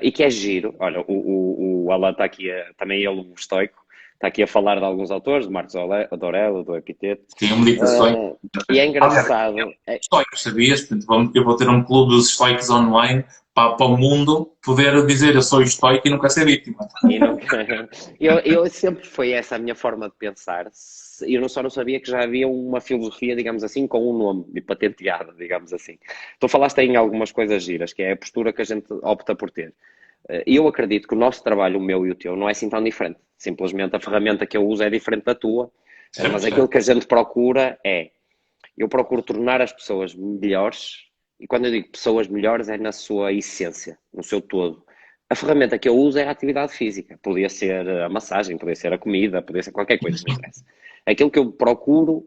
E que é giro. Olha, o Alan está aqui, também ele, o estoico, está aqui a falar de alguns autores, do Marcos Aurélio, do Epiteto. Sim, meditações. E é Aliás, engraçado. estoicos, sabias? Portanto, eu vou ter um clube dos estoicos online para o mundo poder dizer eu sou estoico e nunca ser vítima. E não, eu sempre foi essa a minha forma de pensar. Eu não sabia que já havia uma filosofia, digamos assim, com um nome e patenteada, digamos assim. Tu falaste aí em algumas coisas giras, que é a postura que a gente opta por ter. E eu acredito que o nosso trabalho, o meu e o teu, não é assim tão diferente. Simplesmente a ferramenta que eu uso é diferente da tua, Certo, mas aquilo certo. que a gente procura eu procuro tornar as pessoas melhores, e quando eu digo pessoas melhores é na sua essência, no seu todo. A ferramenta que eu uso é a atividade física. Podia ser a massagem, podia ser a comida, podia ser qualquer coisa, não interessa. Aquilo que eu procuro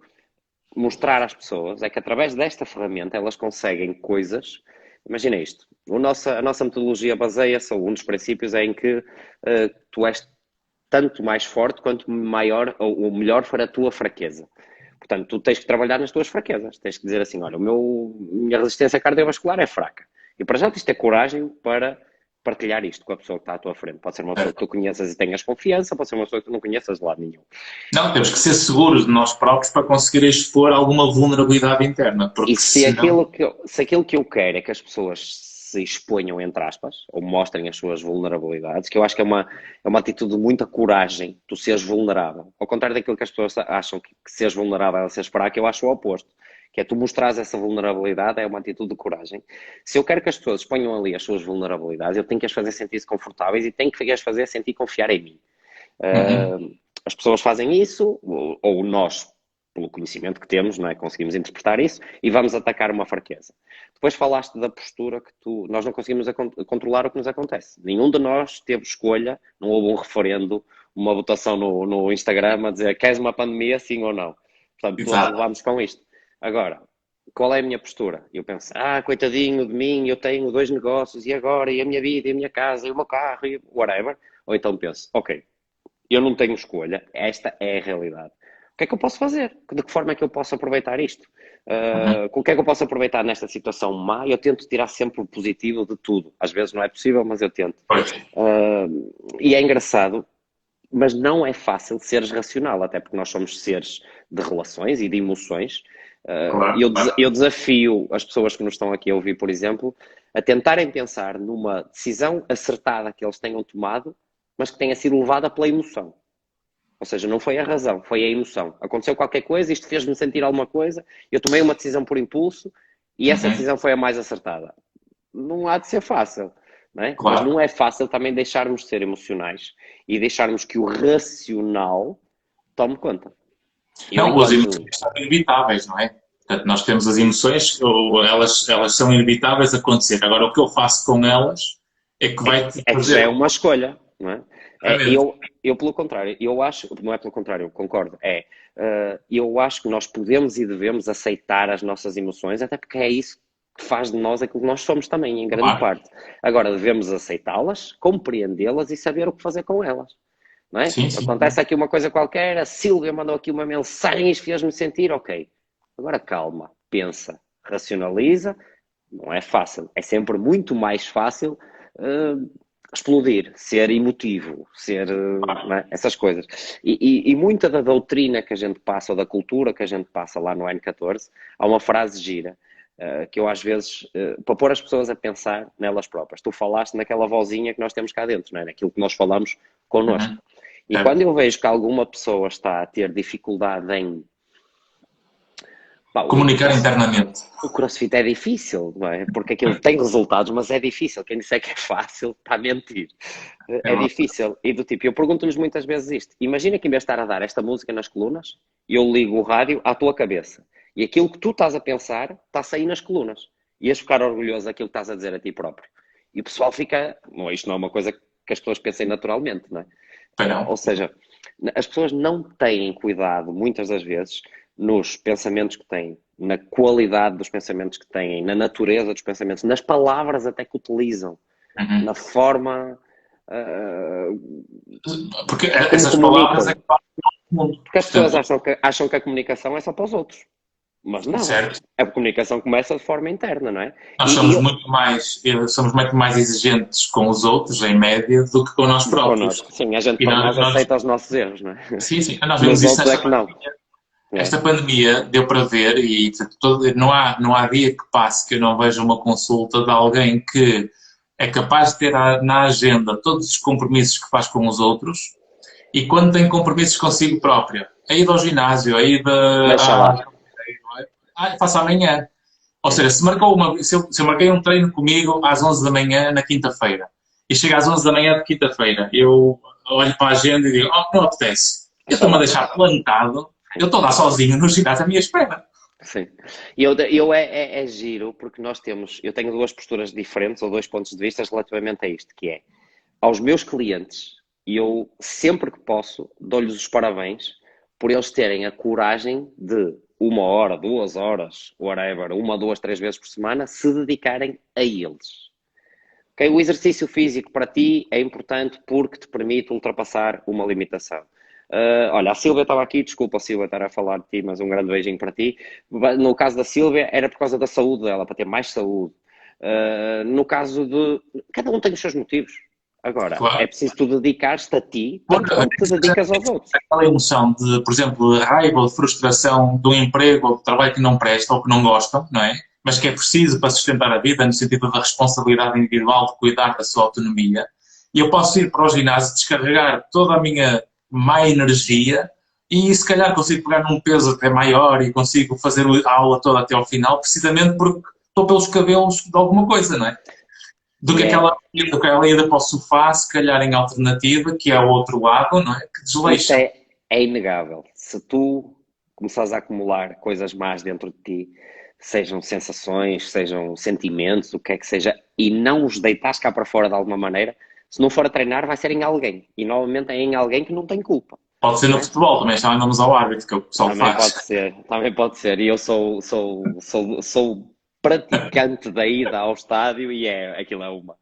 mostrar às pessoas é que através desta ferramenta elas conseguem coisas. Imagina isto. A nossa metodologia baseia-se, ou um dos princípios é em que tu és tanto mais forte quanto maior ou melhor for a tua fraqueza. Portanto, tu tens que trabalhar nas tuas fraquezas. Tens que dizer assim, olha, minha resistência cardiovascular é fraca. E para já tens de ter coragem para partilhar isto com a pessoa que está à tua frente. Pode ser uma pessoa que tu conheças e tenhas confiança, pode ser uma pessoa que tu não conheças de lado nenhum. Não, temos que ser seguros de nós próprios para conseguir expor alguma vulnerabilidade interna, E porque se senão... aquilo que eu quero é que as pessoas se exponham, entre aspas, ou mostrem as suas vulnerabilidades, que eu acho que é uma atitude de muita coragem, tu seres vulnerável. Ao contrário daquilo que as pessoas acham que seres vulnerável é seres fraco, eu acho o oposto. Que é tu mostrares essa vulnerabilidade, é uma atitude de coragem. Se eu quero que as pessoas exponham ali as suas vulnerabilidades, eu tenho que as fazer sentir-se confortáveis e tenho que as fazer sentir confiar em mim. Uhum. As pessoas fazem isso, ou nós, pelo conhecimento que temos, não é? Conseguimos interpretar isso e vamos atacar uma fraqueza. Depois falaste da postura que nós não conseguimos controlar o que nos acontece. Nenhum de nós teve escolha, não houve um referendo, uma votação no Instagram a dizer queres uma pandemia, sim ou não. Portanto, todos Exato. levamos com isto. Agora, qual é a minha postura? Eu penso, coitadinho de mim, eu tenho 2 negócios, e agora? E a minha vida, e a minha casa, e o meu carro, e whatever. Ou então penso, ok, eu não tenho escolha, esta é a realidade. O que é que eu posso fazer? De que forma é que eu posso aproveitar isto? Uhum. Com o que é que eu posso aproveitar nesta situação má? Eu tento tirar sempre o positivo de tudo. Às vezes não é possível, mas eu tento. Pois. E é engraçado, mas não é fácil seres racional, até porque nós somos seres de relações e de emoções. Claro, claro. Eu desafio as pessoas que nos estão aqui a ouvir, por exemplo, a tentarem pensar numa decisão acertada que eles tenham tomado, mas que tenha sido levada pela emoção. Ou seja, não foi a razão, foi a emoção. Aconteceu qualquer coisa, isto fez-me sentir alguma coisa, eu tomei uma decisão por impulso e essa Uhum. decisão foi a mais acertada. Não há de ser fácil, não é? Mas Claro. não é fácil também deixarmos de ser emocionais e deixarmos que o racional tome conta. Eu, Não, as enquanto. emoções são inevitáveis, não é? Portanto, nós temos as emoções, ou elas são inevitáveis a acontecer. Agora, o que eu faço com elas é que vai te É que já é fazer. uma escolha, não é? Claramente. Pelo contrário, eu acho, não é pelo contrário, eu concordo, eu acho que nós podemos e devemos aceitar as nossas emoções, até porque é isso que faz de nós aquilo que nós somos também, em grande Claro. parte. Agora, devemos aceitá-las, compreendê-las e saber o que fazer com elas, não é? Sim, sim. Acontece aqui uma coisa qualquer, a Sílvia mandou aqui uma mensagem e fez-me sentir, ok, agora calma, pensa, racionaliza, não é fácil, é sempre muito mais fácil explodir, ser emotivo, ser é? Essas coisas. E muita da doutrina que a gente passa, ou da cultura que a gente passa lá no N14, há uma frase gira, que eu às vezes, para pôr as pessoas a pensar nelas próprias. Tu falaste naquela vozinha que nós temos cá dentro, não é? Naquilo que nós falamos connosco. Uhum. E quando Certo. eu vejo que alguma pessoa está a ter dificuldade em. Pá, Comunicar internamente. o CrossFit é difícil, não é? Porque aquilo tem resultados, mas é difícil. Quem disser que é fácil está a mentir. É É verdade. difícil. E do tipo, eu pergunto-lhes muitas vezes isto. Imagina que em vez de estar a dar esta música nas colunas, eu ligo o rádio à tua cabeça. E aquilo que tu estás a pensar está a sair nas colunas. E ias ficar orgulhoso daquilo que estás a dizer a ti próprio. E o pessoal fica. Bom, isto não é uma coisa que as pessoas pensem naturalmente, não é? Pois não. Ou seja, as pessoas não têm cuidado, muitas das vezes, nos pensamentos que têm, na qualidade dos pensamentos que têm, na natureza dos pensamentos, nas palavras até que utilizam, Uhum. na forma Porque como essas palavras é comunicam. que fazem o mundo. Porque as pessoas Portanto, acham que a comunicação é só para os outros. Mas não. certo. A comunicação começa de forma interna, não é? Nós E somos muito mais exigentes com os outros, em média, do que com nós próprios. connosco, sim, a gente E para nós aceita os nossos erros, não é? sim, sim, nós vimos Nos isso outros é nesta que não. pandemia. É. Esta pandemia deu para ver, e não há dia que passe que eu não veja uma consulta de alguém que é capaz de ter na agenda todos os compromissos que faz com os outros e quando tem compromissos consigo próprio, a ida ao ginásio, a ida Deixa lá. faço amanhã. Ou seja, se eu marquei um treino comigo às 11 da manhã na quinta-feira e chega às 11 da manhã de quinta-feira, eu olho para a agenda e digo, não apetece. Eu Deixa estou-me a lá. deixar plantado, eu estou lá sozinho no ginásio à minha espera. Sim. E é giro porque eu tenho duas posturas diferentes ou dois pontos de vista relativamente a isto, que é aos meus clientes, e eu sempre que posso dou-lhes os parabéns por eles terem a coragem de 1 hora, 2 horas, whatever, 1, 2, 3 vezes por semana, se dedicarem a eles. Okay? O exercício físico para ti é importante porque te permite ultrapassar uma limitação. Olha, a Silvia estava aqui, desculpa, Silvia, estar a falar de ti, mas um grande beijinho para ti. No caso da Silvia, era por causa da saúde dela, para ter mais saúde. No caso de... Cada um tem os seus motivos. Agora, Claro. é preciso tu dedicar-te a ti, tanto quanto te dedicas aos outros. Aquela emoção de, por exemplo, de raiva ou de frustração de um emprego ou de trabalho que não presta ou que não gostam, não é? Mas que é preciso para sustentar a vida, no sentido da responsabilidade individual de cuidar da sua autonomia. E eu posso ir para o ginásio, descarregar toda a minha má energia e se calhar consigo pegar num peso até maior e consigo fazer a aula toda até ao final, precisamente porque estou pelos cabelos de alguma coisa, não é? Do que aquela ida para o sofá, se calhar em alternativa, que é o outro lado, não é? Que Isso desleixa. é inegável. Se tu começares a acumular coisas más dentro de ti, sejam sensações, sejam sentimentos, o que é que seja, e não os deitares cá para fora de alguma maneira, se não for a treinar, vai ser em alguém. E normalmente é em alguém que não tem culpa. Pode ser no futebol, também já andamos ao árbitro, que é o que o pessoal Também faz. também pode ser. E eu sou praticante da ida ao estádio e aquilo é uma.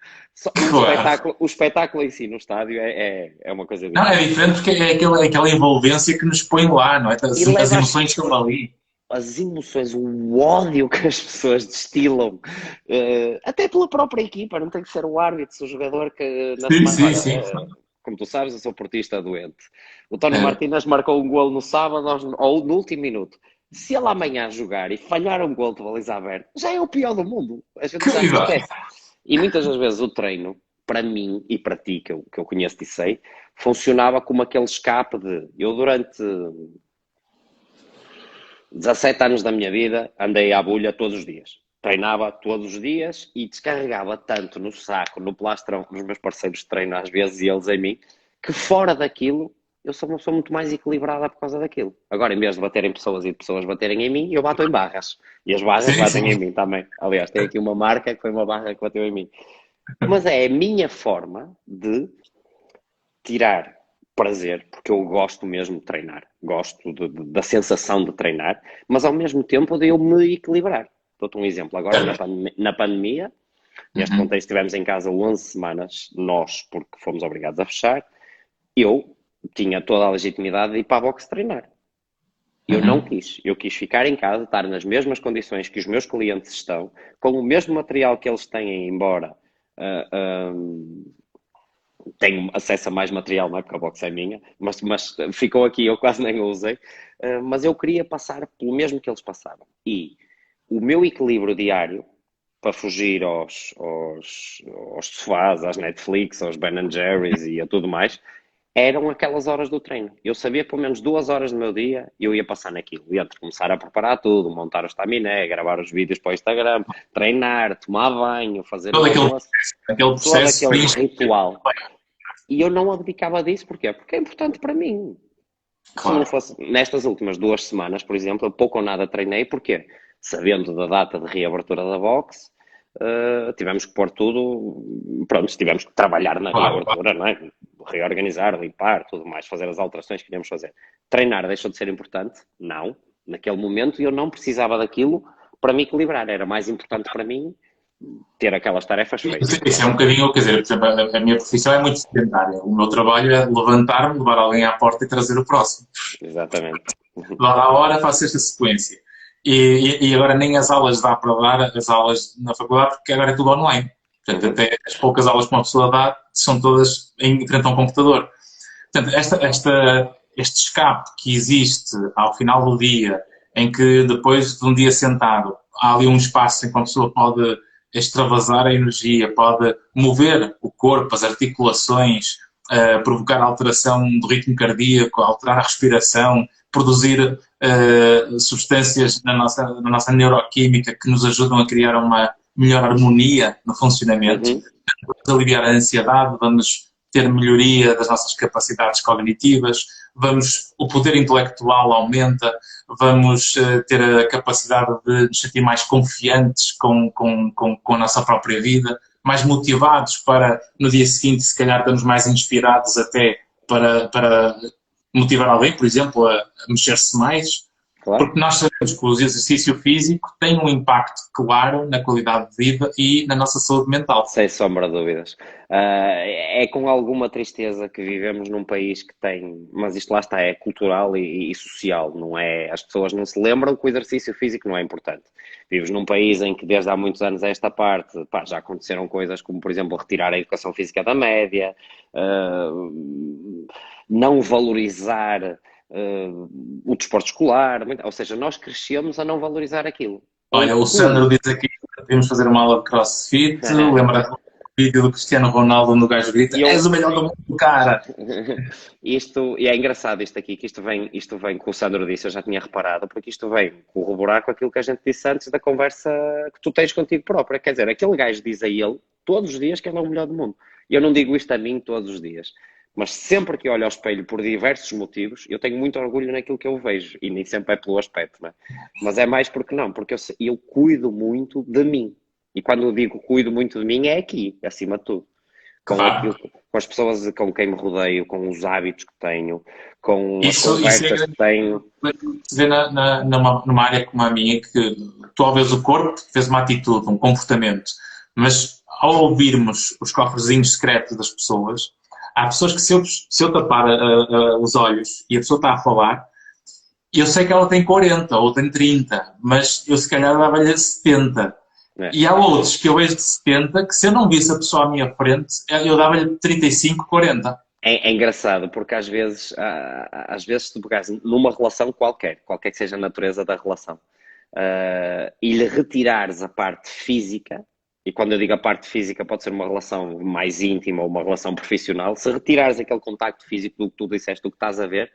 O espetáculo em si no estádio é uma coisa Não, é diferente porque é aquela envolvência que nos põe lá, não é? As emoções que estão ali. As emoções, o ódio que as pessoas destilam, até pela própria equipa, não tem que ser o árbitro, o jogador que na semana. Sim. Como tu sabes, eu sou portista doente. O Tony Martínez marcou um golo no sábado ou no último minuto. Se ele amanhã jogar e falhar um golo de baliza aberta, já é o pior do mundo. A gente já esquece. E muitas das vezes o treino, para mim e para ti, que eu conheço e sei, funcionava como aquele escape de... Eu durante 17 anos da minha vida andei à bulha todos os dias. Treinava todos os dias e descarregava tanto no saco, no plastrão, nos meus parceiros de treino às vezes e eles em mim, que fora daquilo eu sou uma pessoa muito mais equilibrada por causa daquilo. Agora, em vez de baterem pessoas e pessoas baterem em mim, eu bato em barras. E as barras batem em mim também. Aliás, tem aqui uma marca que foi uma barra que bateu em mim. Mas é a minha forma de tirar prazer, porque eu gosto mesmo de treinar. Gosto da sensação de treinar, mas ao mesmo tempo de eu me equilibrar. Dou-te um exemplo. Agora, na pandemia, neste contexto, estivemos em casa 11 semanas, nós, porque fomos obrigados a fechar, eu tinha toda a legitimidade de ir para a boxe treinar. Eu não quis. Eu quis ficar em casa, estar nas mesmas condições que os meus clientes estão, com o mesmo material que eles têm, embora tenho acesso a mais material, não é? Porque a boxe é minha, mas ficou aqui, eu quase nem o usei, mas eu queria passar pelo mesmo que eles passaram. E o meu equilíbrio diário, para fugir aos sofás, às Netflix, aos Ben & Jerry's e a tudo mais, eram aquelas horas do treino. Eu sabia que pelo menos 2 horas do meu dia eu ia passar naquilo. E entre começar a preparar tudo, montar o estaminé, gravar os vídeos para o Instagram, treinar, tomar banho, fazer todo aquele processo ritual. E eu não abdicava disso, porquê? Porque é importante para mim. Claro. Se não fosse, nestas últimas 2 semanas, por exemplo, eu pouco ou nada treinei, porquê? Sabendo da data de reabertura da boxe, tivemos que pôr tudo, pronto, tivemos que trabalhar na reabertura, não é? Reorganizar, limpar, tudo mais, fazer as alterações que queríamos fazer. Treinar deixou de ser importante? Não. Naquele momento eu não precisava daquilo para me equilibrar. Era mais importante para mim ter aquelas tarefas feitas. Isso é um bocadinho, quer dizer, por exemplo, a minha profissão é muito sedentária. O meu trabalho é levantar-me, levar alguém à porta e trazer o próximo. Exatamente. Lá à hora faço esta sequência. E agora nem as aulas dá para dar, as aulas na faculdade, porque agora é tudo online. Portanto, até as poucas aulas que uma pessoa dá são todas em frente a um computador. Portanto, este escape que existe ao final do dia, em que depois de um dia sentado, há ali um espaço em que uma pessoa pode extravasar a energia, pode mover o corpo, as articulações, provocar alteração do ritmo cardíaco, alterar a respiração, produzir substâncias na nossa neuroquímica que nos ajudam a criar uma melhor harmonia no funcionamento. Vamos aliviar a ansiedade, vamos ter melhoria das nossas capacidades cognitivas, o poder intelectual aumenta, vamos ter a capacidade de nos sentir mais confiantes com a nossa própria vida, mais motivados para, no dia seguinte, se calhar estamos mais inspirados até para motivar alguém, por exemplo, a mexer-se mais. Claro. Porque nós sabemos que o exercício físico tem um impacto claro na qualidade de vida e na nossa saúde mental. Sem sombra de dúvidas. É com alguma tristeza que vivemos num país que tem, mas isto lá está, é cultural e social, não é? As pessoas não se lembram que o exercício físico não é importante. Vives num país em que desde há muitos anos a esta parte, pá, já aconteceram coisas como, por exemplo, retirar a educação física da média, não valorizar o desporto escolar, ou seja, nós crescemos a não valorizar aquilo. Olha, o Sandro diz aqui que devemos fazer uma aula de CrossFit, lembra do vídeo do Cristiano Ronaldo no gajo grita, és o melhor do mundo, cara! E é engraçado isto aqui, que isto vem que o Sandro disse, eu já tinha reparado, porque isto vem corroborar com aquilo que a gente disse antes da conversa que tu tens contigo própria. Quer dizer, aquele gajo diz a ele todos os dias que ele é o melhor do mundo. E eu não digo isto a mim todos os dias. Mas sempre que olho ao espelho por diversos motivos, eu tenho muito orgulho naquilo que eu vejo. E nem sempre é pelo aspecto, não é? Mas é mais porque não, porque eu cuido muito de mim. E quando eu digo cuido muito de mim, é aqui, acima de tudo. Com as pessoas com quem me rodeio, com os hábitos que tenho, com as conversas que tenho. Se vê numa área como a minha, que tu ao veres o corpo, vês uma atitude, um comportamento, mas ao ouvirmos os cofrezinhos secretos das pessoas, há pessoas que se eu tapar os olhos e a pessoa está a falar, eu sei que ela tem 40 ou tem 30, mas eu se calhar dava-lhe 70. E há outros que eu vejo de 70 que se eu não visse a pessoa à minha frente, eu dava-lhe 35, 40. É engraçado, porque às vezes tu pegares numa relação qualquer que seja a natureza da relação, e lhe retirares a parte física, e quando eu digo a parte física pode ser uma relação mais íntima ou uma relação profissional, se retirares aquele contacto físico do que tu disseste, do que estás a ver,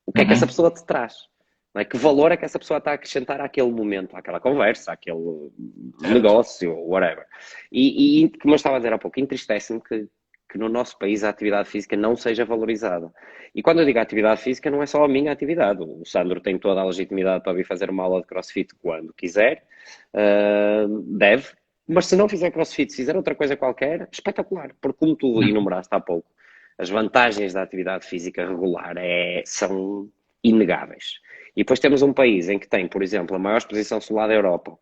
o que é que essa pessoa te traz? Não é? Que valor é que essa pessoa está a acrescentar àquele momento, àquela conversa, àquele negócio, whatever. E como eu estava a dizer há pouco, entristece-me que no nosso país a atividade física não seja valorizada. E quando eu digo atividade física, não é só a minha atividade. O Sandro tem toda a legitimidade para vir fazer uma aula de CrossFit quando quiser, deve, mas se não fizer CrossFit, se fizer outra coisa qualquer, espetacular, porque como tu enumeraste há pouco, as vantagens da atividade física regular são inegáveis. E depois temos um país em que tem, por exemplo, a maior exposição solar da Europa,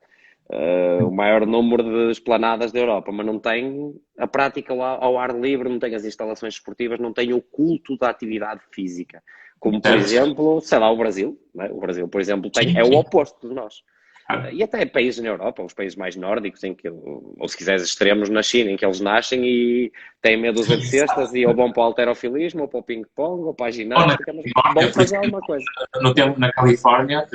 o maior número de esplanadas da Europa, mas não tem a prática ao ar livre, não tem as instalações esportivas, não tem o culto da atividade física. Como, por exemplo, sei lá, o Brasil. Não é? O Brasil, por exemplo, é o oposto de nós. E até países na Europa, os países mais nórdicos, em que, ou se quiseres extremos na China, em que eles nascem e têm meia dúzia de cestas e ou vão para o halterofilismo, ou para o ping-pong, ou para a ginástica, mas vão fazer alguma coisa. No tempo na Califórnia,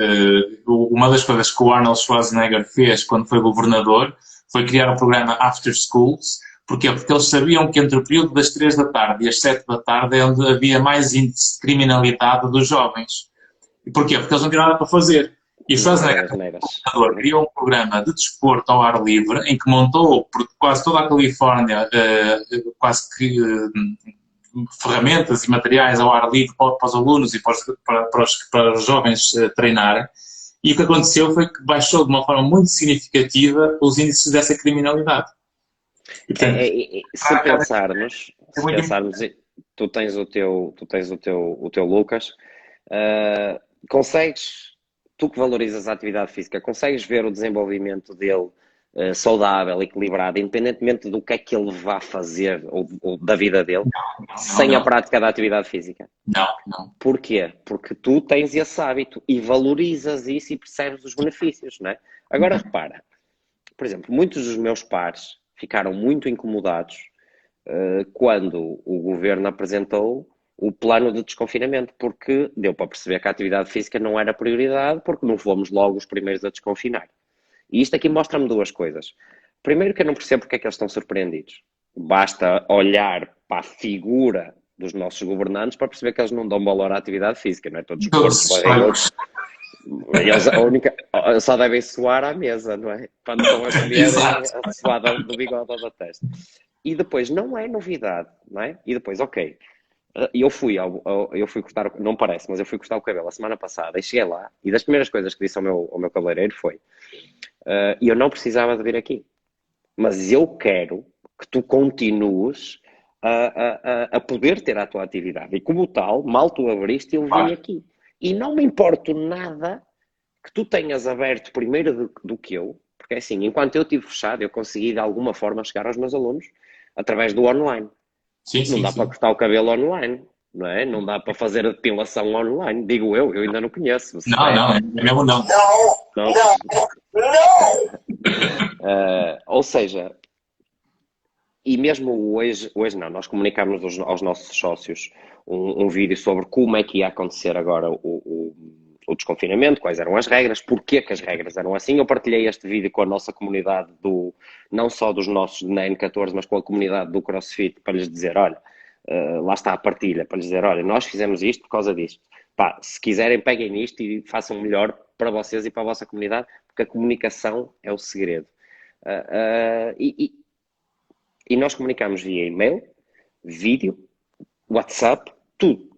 uma das coisas que o Arnold Schwarzenegger fez quando foi governador foi criar o programa After Schools. Porquê? Porque eles sabiam que entre o período das 3 da tarde e as 7 da tarde é onde havia mais índice de criminalidade dos jovens. E porquê? Porque eles não tinham nada para fazer. E o Schwarzenegger criou um programa de desporto ao ar livre em que montou por quase toda a Califórnia quase que ferramentas e materiais ao ar livre para os alunos e para os jovens treinarem. E o que aconteceu foi que baixou de uma forma muito significativa os índices dessa criminalidade. E, portanto, se pensarmos, tu tens o teu Lucas, consegues... Tu que valorizas a atividade física, consegues ver o desenvolvimento dele saudável, equilibrado, independentemente do que é que ele vá fazer ou da vida dele, sem a prática da atividade física? Não. Porquê? Porque tu tens esse hábito e valorizas isso e percebes os benefícios, não é? Agora repara, por exemplo, muitos dos meus pares ficaram muito incomodados quando o governo apresentou o plano de desconfinamento, porque deu para perceber que a atividade física não era prioridade, porque não fomos logo os primeiros a desconfinar. E isto aqui mostra-me duas coisas. Primeiro, que eu não percebo porque é que eles estão surpreendidos. Basta olhar para a figura dos nossos governantes para perceber que eles não dão valor à atividade física, não é? Todos os barrigos. Eles só devem suar à mesa, não é? Quando estão a comer a suada do bigode ou da testa. E depois, não é novidade, não é? E depois, ok... Eu fui cortar, não parece, mas eu fui cortar o cabelo a semana passada e cheguei lá e das primeiras coisas que disse ao meu cabeleireiro foi eu não precisava de vir aqui, mas eu quero que tu continues a poder ter a tua atividade e como tal, mal tu abriste eu vim aqui e não me importo nada que tu tenhas aberto primeiro do que eu, porque assim, enquanto eu estive fechado, eu consegui de alguma forma chegar aos meus alunos através do online. Sim, Não sim, dá sim. para cortar o cabelo online, não é? Não dá para fazer a depilação online, digo eu ainda não conheço. Se Não, é, não, é mesmo não. não. Ou seja, e mesmo hoje não, nós comunicámos aos nossos sócios um vídeo sobre como é que ia acontecer agora o desconfinamento, quais eram as regras, porque que as regras eram assim. Eu partilhei este vídeo com a nossa comunidade, não só dos nossos na N14, mas com a comunidade do CrossFit, para lhes dizer, olha, lá está a partilha, para lhes dizer, olha, nós fizemos isto por causa disto. Pá, se quiserem, peguem nisto e façam melhor para vocês e para a vossa comunidade, porque a comunicação é o segredo. E nós comunicamos via e-mail, vídeo, WhatsApp, tudo.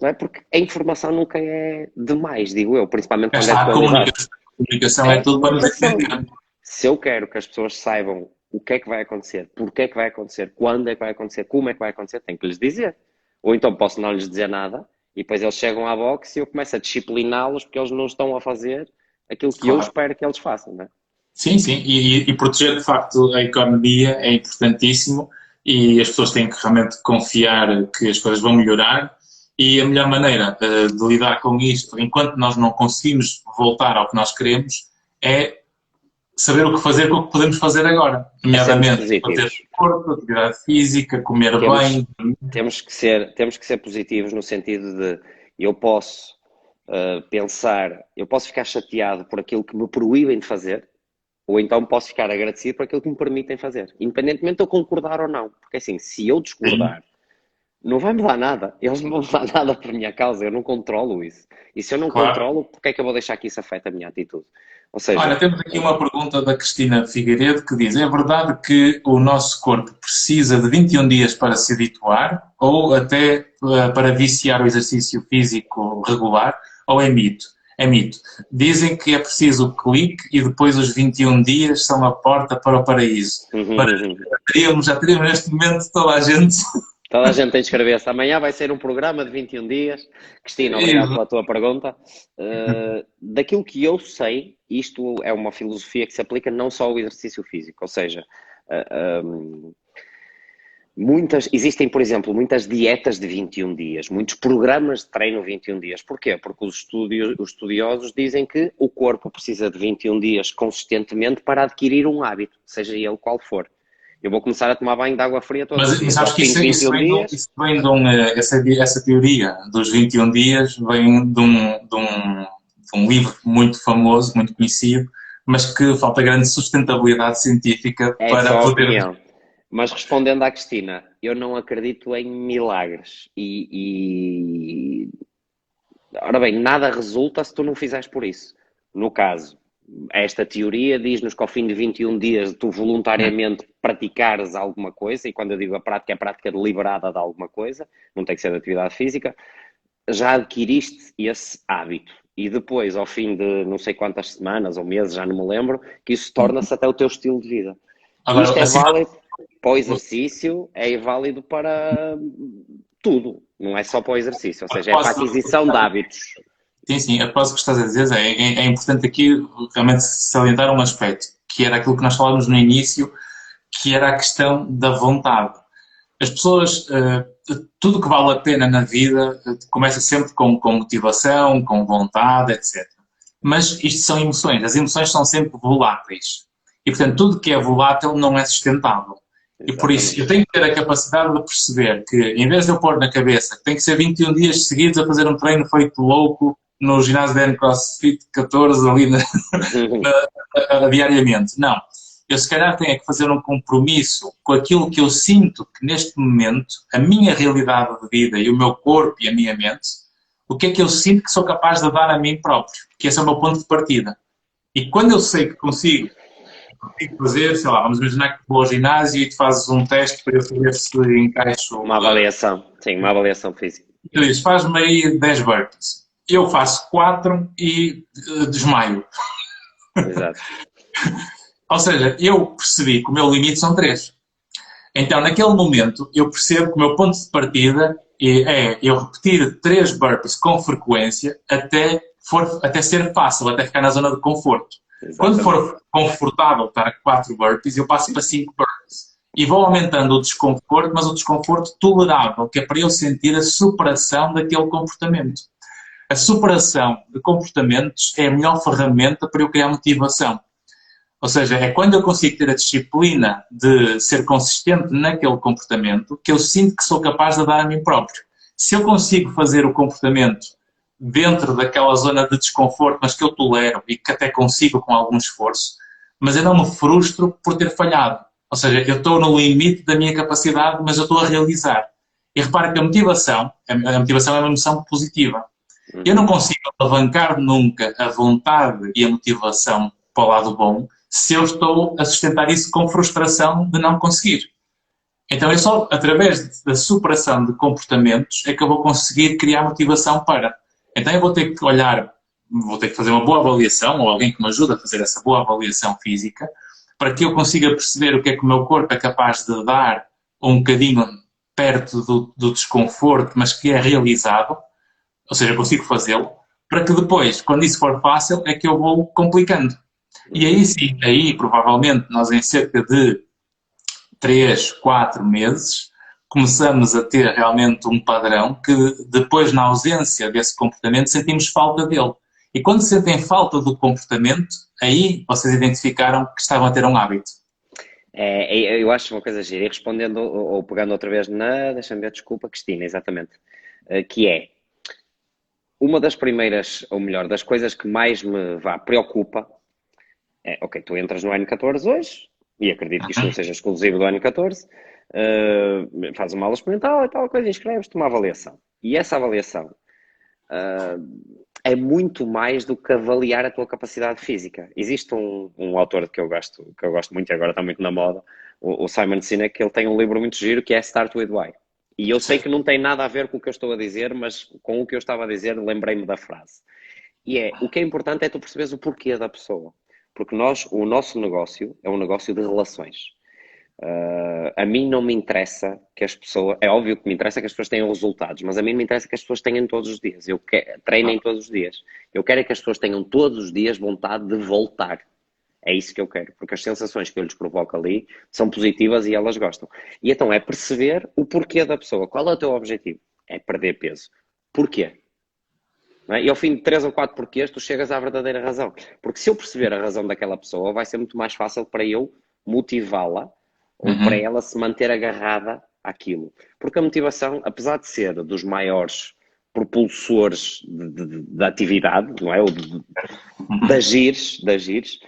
Não é? Porque a informação nunca é demais, digo eu, principalmente quando é de A qualidade. comunicação é tudo para nos Comunicação. entender. Se eu quero que as pessoas saibam o que é que vai acontecer, porque é que vai acontecer, quando é que vai acontecer, como é que vai acontecer, tenho que lhes dizer. Ou então posso não lhes dizer nada e depois eles chegam à box e eu começo a discipliná-los porque eles não estão a fazer aquilo que eu Claro. espero que eles façam, não é? Sim, sim, e proteger de facto a economia é importantíssimo e as pessoas têm que realmente confiar que as coisas vão melhorar e a melhor maneira de lidar com isto, enquanto nós não conseguimos voltar ao que nós queremos, é saber o que fazer com o que podemos fazer agora, nomeadamente manter o corpo, atividade física, comer bem. Temos que ser positivos no sentido de eu posso pensar, eu posso ficar chateado por aquilo que me proíbem de fazer, ou então posso ficar agradecido por aquilo que me permitem fazer, independentemente de eu concordar ou não. Porque assim, se eu discordar, não vai mudar nada. Eles não vão mudar nada por minha causa, eu não controlo isso. E se eu não controlo, porque é que eu vou deixar que isso afete a minha atitude? Ou seja, olha, temos aqui uma pergunta da Cristina Figueiredo que diz: é verdade que o nosso corpo precisa de 21 dias para se habituar ou até para viciar o exercício físico regular, ou é mito? É mito. Dizem que é preciso o clique e depois os 21 dias são a porta para o paraíso. Já teríamos neste momento toda a gente... Toda a gente tem de inscrever-se. Amanhã vai ser um programa de 21 dias. Cristina, obrigado pela tua pergunta. Daquilo que eu sei, isto é uma filosofia que se aplica não só ao exercício físico, ou seja, existem, por exemplo, muitas dietas de 21 dias, muitos programas de treino 21 dias. Porquê? Porque os estudiosos dizem que o corpo precisa de 21 dias consistentemente para adquirir um hábito, seja ele qual for. Eu vou começar a tomar banho de água fria todos os dias. Mas sabes que isso vem essa teoria dos 21 dias vem de um livro muito famoso, muito conhecido, mas que falta grande sustentabilidade científica para poder... Opinião. Mas respondendo à Cristina, eu não acredito em milagres. Ora bem, nada resulta se tu não fizeres por isso. No caso, esta teoria diz-nos que ao fim de 21 dias tu voluntariamente praticares alguma coisa, e quando eu digo a prática, é a prática deliberada de alguma coisa, não tem que ser de atividade física, já adquiriste esse hábito. E depois, ao fim de não sei quantas semanas ou meses, já não me lembro, que isso torna-se até o teu estilo de vida. Agora, isto é válido para o exercício, é válido para tudo, não é só para o exercício, ou seja, é para a aquisição de hábitos. Sim, sim, após o que estás a dizer, é importante aqui realmente salientar um aspecto, que era aquilo que nós falávamos no início, que era a questão da vontade. As pessoas, tudo que vale a pena na vida, começa sempre com motivação, com vontade, etc. Mas isto são emoções, as emoções são sempre voláteis. E, portanto, tudo que é volátil não é sustentável. Exatamente. E por isso, eu tenho que ter a capacidade de perceber que, em vez de eu pôr na cabeça que tem que ser 21 dias seguidos a fazer um treino feito louco no ginásio da CrossFit 14 ali diariamente. Não. Eu, se calhar, tenho que fazer um compromisso com aquilo que eu sinto que, neste momento, a minha realidade de vida e o meu corpo e a minha mente, o que é que eu sinto que sou capaz de dar a mim próprio. Que esse é o meu ponto de partida. E quando eu sei que consigo fazer, sei lá, vamos imaginar que vou ao ginásio e tu fazes um teste para eu saber se encaixo... Uma avaliação, sim, uma avaliação física. E tu dizes, faz-me aí 10 burpees. Eu faço 4 e desmaio. Exato. Ou seja, eu percebi que o meu limite são 3. Então, naquele momento, eu percebo que o meu ponto de partida é eu repetir 3 burpees com frequência até for até ser fácil, até ficar na zona de conforto. Exatamente. Quando for confortável estar a 4 burpees, eu passo para 5 burpees. E vou aumentando o desconforto, mas o desconforto tolerável, que é para eu sentir a superação daquele comportamento. A superação de comportamentos é a melhor ferramenta para eu criar motivação. Ou seja, é quando eu consigo ter a disciplina de ser consistente naquele comportamento que eu sinto que sou capaz de dar a mim próprio. Se eu consigo fazer o comportamento dentro daquela zona de desconforto, mas que eu tolero e que até consigo com algum esforço, mas eu não me frustro por ter falhado. Ou seja, eu estou no limite da minha capacidade, mas eu estou a realizar. E repara que a motivação é uma emoção positiva. Eu não consigo alavancar nunca a vontade e a motivação para o lado bom se eu estou a sustentar isso com frustração de não conseguir. Então é só através da superação de comportamentos é que eu vou conseguir criar motivação para. Então eu vou ter que olhar, vou ter que fazer uma boa avaliação, ou alguém que me ajude a fazer essa boa avaliação física, para que eu consiga perceber o que é que o meu corpo é capaz de dar um bocadinho perto do desconforto, mas que é realizado, ou seja, eu consigo fazê-lo, para que depois, quando isso for fácil, é que eu vou complicando. E aí sim, aí provavelmente nós em cerca de 3, 4 meses, começamos a ter realmente um padrão que depois, na ausência desse comportamento, sentimos falta dele. E quando sentem falta do comportamento, aí vocês identificaram que estavam a ter um hábito. Eu acho uma coisa gira. E respondendo, ou pegando outra vez deixa-me ver, desculpa, Cristina, exatamente. Que é, uma das primeiras, ou melhor, das coisas que mais me preocupa é, ok, tu entras no N14 hoje, e acredito que isto não seja exclusivo do N14, fazes uma aula experimental e tal coisa, inscreves-te uma avaliação. E essa avaliação é muito mais do que avaliar a tua capacidade física. Existe um autor que eu gosto muito e agora está muito na moda, o Simon Sinek, que ele tem um livro muito giro que é Start With Why. E eu sei que não tem nada a ver com o que eu estou a dizer, mas com o que eu estava a dizer lembrei-me da frase. E o que é importante é tu perceberes o porquê da pessoa. Porque o nosso negócio é um negócio de relações. A mim não me interessa que as pessoas... É óbvio que me interessa que as pessoas tenham resultados, mas a mim não me interessa que as pessoas tenham todos os dias. Treinem todos os dias. Eu quero é que as pessoas tenham todos os dias vontade de voltar. É isso que eu quero, porque as sensações que eu lhes provoco ali são positivas e elas gostam. E então é perceber o porquê da pessoa. Qual é o teu objetivo? É perder peso. Porquê? Não é? E ao fim de 3 ou 4 porquês, tu chegas à verdadeira razão. Porque se eu perceber a razão daquela pessoa, vai ser muito mais fácil para eu motivá-la ou para ela se manter agarrada àquilo. Porque a motivação, apesar de ser dos maiores propulsores da atividade, não é? Ou de agires,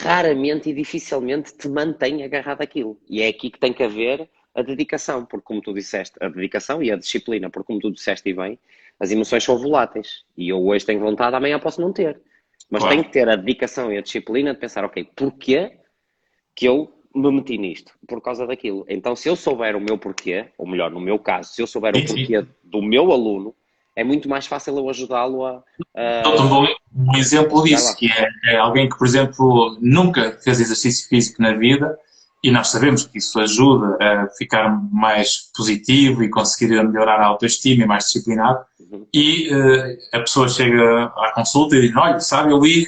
raramente e dificilmente te mantém agarrado àquilo. E é aqui que tem que haver a dedicação, porque como tu disseste, a dedicação e a disciplina, porque como tu disseste e bem, as emoções são voláteis. E eu hoje tenho vontade, amanhã posso não ter. Mas tenho que ter a dedicação e a disciplina de pensar, ok, porquê que eu me meti nisto? Por causa daquilo. Então, se eu souber o meu porquê, ou melhor, no meu caso, se eu souber o porquê do meu aluno, é muito mais fácil eu ajudá-lo a... Dou-te um exemplo disso, que é alguém que, por exemplo, nunca fez exercício físico na vida, e nós sabemos que isso ajuda a ficar mais positivo e conseguir melhorar a autoestima e mais disciplinado. E a pessoa chega à consulta e diz, olha, sabe, eu li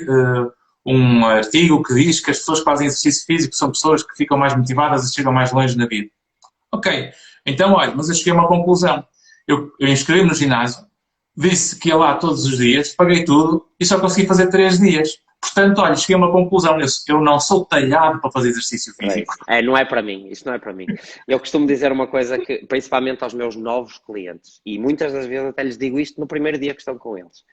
um artigo que diz que as pessoas que fazem exercício físico são pessoas que ficam mais motivadas e chegam mais longe na vida. Ok, então, olha, mas eu cheguei a uma conclusão. Eu inscrevi-me no ginásio, disse que ia lá todos os dias, paguei tudo e só consegui fazer 3 dias. Portanto, olha, cheguei a uma conclusão nisso. Eu não sou talhado para fazer exercício físico. Não é para mim. Isto não é para mim. Eu costumo dizer uma coisa que, principalmente aos meus novos clientes, e muitas das vezes até lhes digo isto no primeiro dia que estão com eles.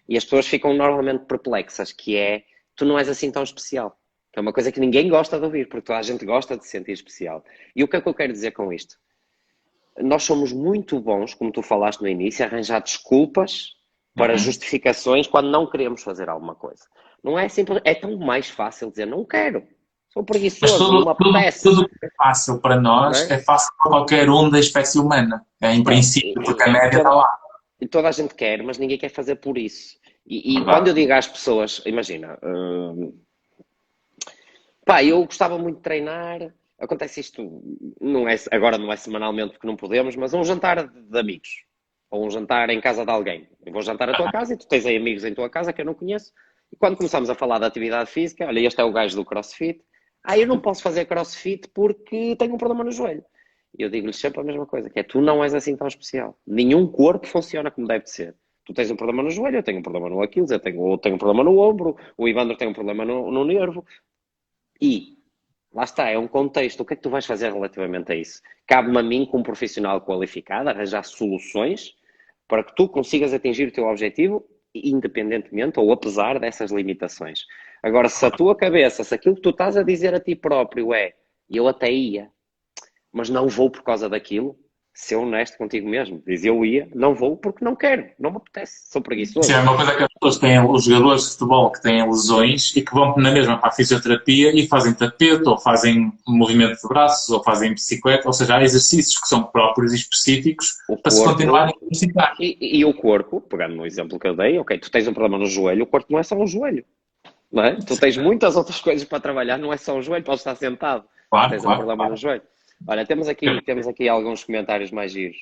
E as pessoas ficam normalmente perplexas, que é, tu não és assim tão especial. É uma coisa que ninguém gosta de ouvir, porque toda a gente gosta de se sentir especial. E o que é que eu quero dizer com isto? Nós somos muito bons, como tu falaste no início, a arranjar desculpas para justificações quando não queremos fazer alguma coisa. Não é simples, é tão mais fácil dizer não quero, sou preguiçoso, não me apetece. Tudo que é fácil para nós é fácil para qualquer um da espécie humana, em princípio, porque a média está lá. E toda a gente quer, mas ninguém quer fazer por isso. E quando eu digo às pessoas, imagina, eu gostava muito de treinar, acontece isto, agora não é semanalmente porque não podemos, mas um jantar de amigos. ou um jantar em casa de alguém. Eu vou jantar à tua casa e tu tens aí amigos em tua casa que eu não conheço. E quando começamos a falar de atividade física, olha, este é o gajo do CrossFit. Eu não posso fazer CrossFit porque tenho um problema no joelho. E eu digo-lhes sempre a mesma coisa, que é, tu não és assim tão especial. Nenhum corpo funciona como deve de ser. Tu tens um problema no joelho, eu tenho um problema no Aquiles, eu tenho um problema no ombro, o Ivandro tem um problema no nervo. E, lá está, é um contexto. O que é que tu vais fazer relativamente a isso? Cabe-me a mim, como profissional qualificado, arranjar soluções para que tu consigas atingir o teu objetivo, independentemente ou apesar dessas limitações. Agora, se a tua cabeça, se aquilo que tu estás a dizer a ti próprio é, eu até ia, mas não vou por causa daquilo, ser honesto contigo mesmo. Diz, eu ia, não vou porque não quero, não me apetece, sou preguiçoso. Sim, é uma coisa que as pessoas têm, os jogadores de futebol que têm lesões e que vão na mesma para a fisioterapia e fazem tapete, ou fazem movimento de braços, ou fazem bicicleta, ou seja, há exercícios que são próprios e específicos para se continuarem a exercitar. E o corpo, pegando no exemplo que eu dei, ok, tu tens um problema no joelho, o corpo não é só um joelho, não é? Tu tens muitas outras coisas para trabalhar, não é só um joelho, podes estar sentado, Claro, tens um claro, problema claro. no joelho. Olha, temos aqui alguns comentários mais giros.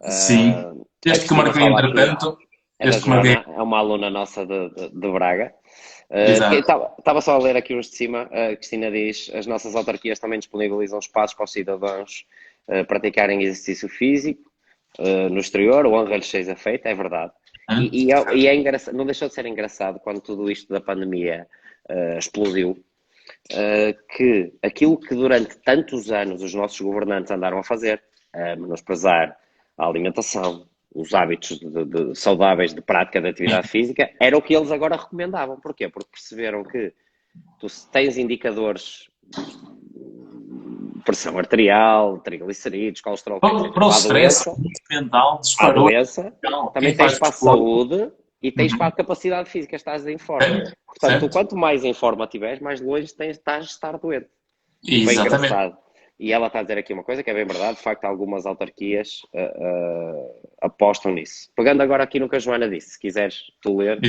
Sim. A Este que Cristina marquei, fala aqui, entretanto, é da este que marquei, Joana, é uma aluna nossa de Braga. exato. Estava só a ler aqui uns de cima. A Cristina diz: as nossas autarquias também disponibilizam espaços para os cidadãos praticarem exercício físico no exterior, o honra lhes seja feita, é verdade. E é engraçado, não deixou de ser engraçado quando tudo isto da pandemia explodiu, que aquilo que durante tantos anos os nossos governantes andaram a fazer, menosprezar a alimentação, os hábitos saudáveis de prática de atividade física, era o que eles agora recomendavam. Porquê? Porque perceberam que tu tens indicadores de pressão arterial, triglicerídeos, colesterol, Para o stress mental, para a disparou. doença, também tens para a saúde e tens para a capacidade física, estás em forma. Portanto, tu, quanto mais em forma estiveres, mais longe estás de estar doente. E foi engraçado. E ela está a dizer aqui uma coisa que é bem verdade, de facto algumas autarquias apostam nisso. Pegando agora aqui no que a Joana disse, se quiseres tu ler.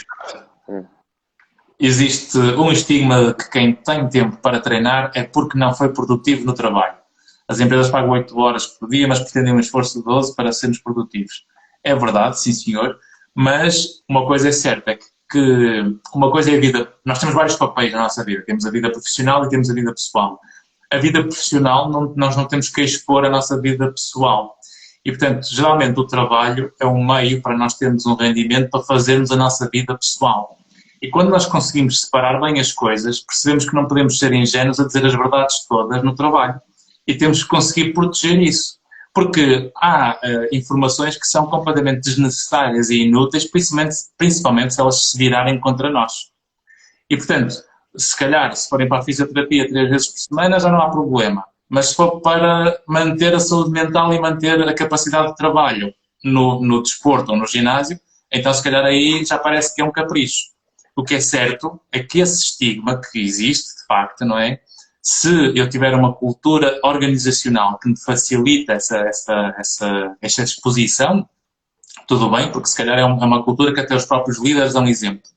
Existe um estigma de que quem tem tempo para treinar é porque não foi produtivo no trabalho. As empresas pagam 8 horas por dia, mas pretendem um esforço de 12 para sermos produtivos. É verdade, sim senhor, mas uma coisa é certa, é que uma coisa é a vida. Nós temos vários papéis na nossa vida. Temos a vida profissional e temos a vida pessoal. A vida profissional, nós não temos que expor a nossa vida pessoal. E, portanto, geralmente o trabalho é um meio para nós termos um rendimento para fazermos a nossa vida pessoal. E quando nós conseguimos separar bem as coisas, percebemos que não podemos ser ingênuos a dizer as verdades todas no trabalho. E temos que conseguir proteger isso. Porque há informações que são completamente desnecessárias e inúteis, principalmente se elas se virarem contra nós. E, portanto, se calhar, se forem para a fisioterapia 3 vezes por semana, já não há problema. Mas se for para manter a saúde mental e manter a capacidade de trabalho no desporto ou no ginásio, então se calhar aí já parece que é um capricho. O que é certo é que esse estigma que existe, de facto, não é? Se eu tiver uma cultura organizacional que me facilita essa exposição, tudo bem, porque se calhar é uma cultura que até os próprios líderes dão exemplo.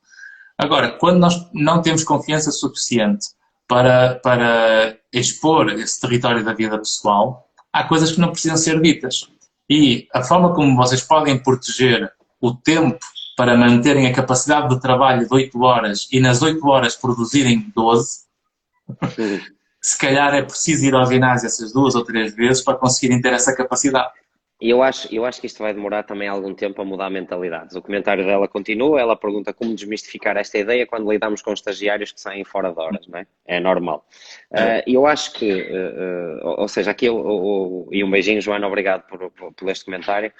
Agora, quando nós não temos confiança suficiente para expor esse território da vida pessoal, há coisas que não precisam ser ditas. E a forma como vocês podem proteger o tempo para manterem a capacidade de trabalho de 8 horas e nas 8 horas produzirem 12, se calhar é preciso ir ao ginásio essas 2 ou 3 vezes para conseguirem ter essa capacidade. E eu acho que isto vai demorar também algum tempo a mudar mentalidades. O comentário dela continua, ela pergunta como desmistificar esta ideia quando lidamos com estagiários que saem fora de horas, não é? É normal. E eu acho que, ou seja, aqui, e um beijinho, Joana, obrigado por este comentário.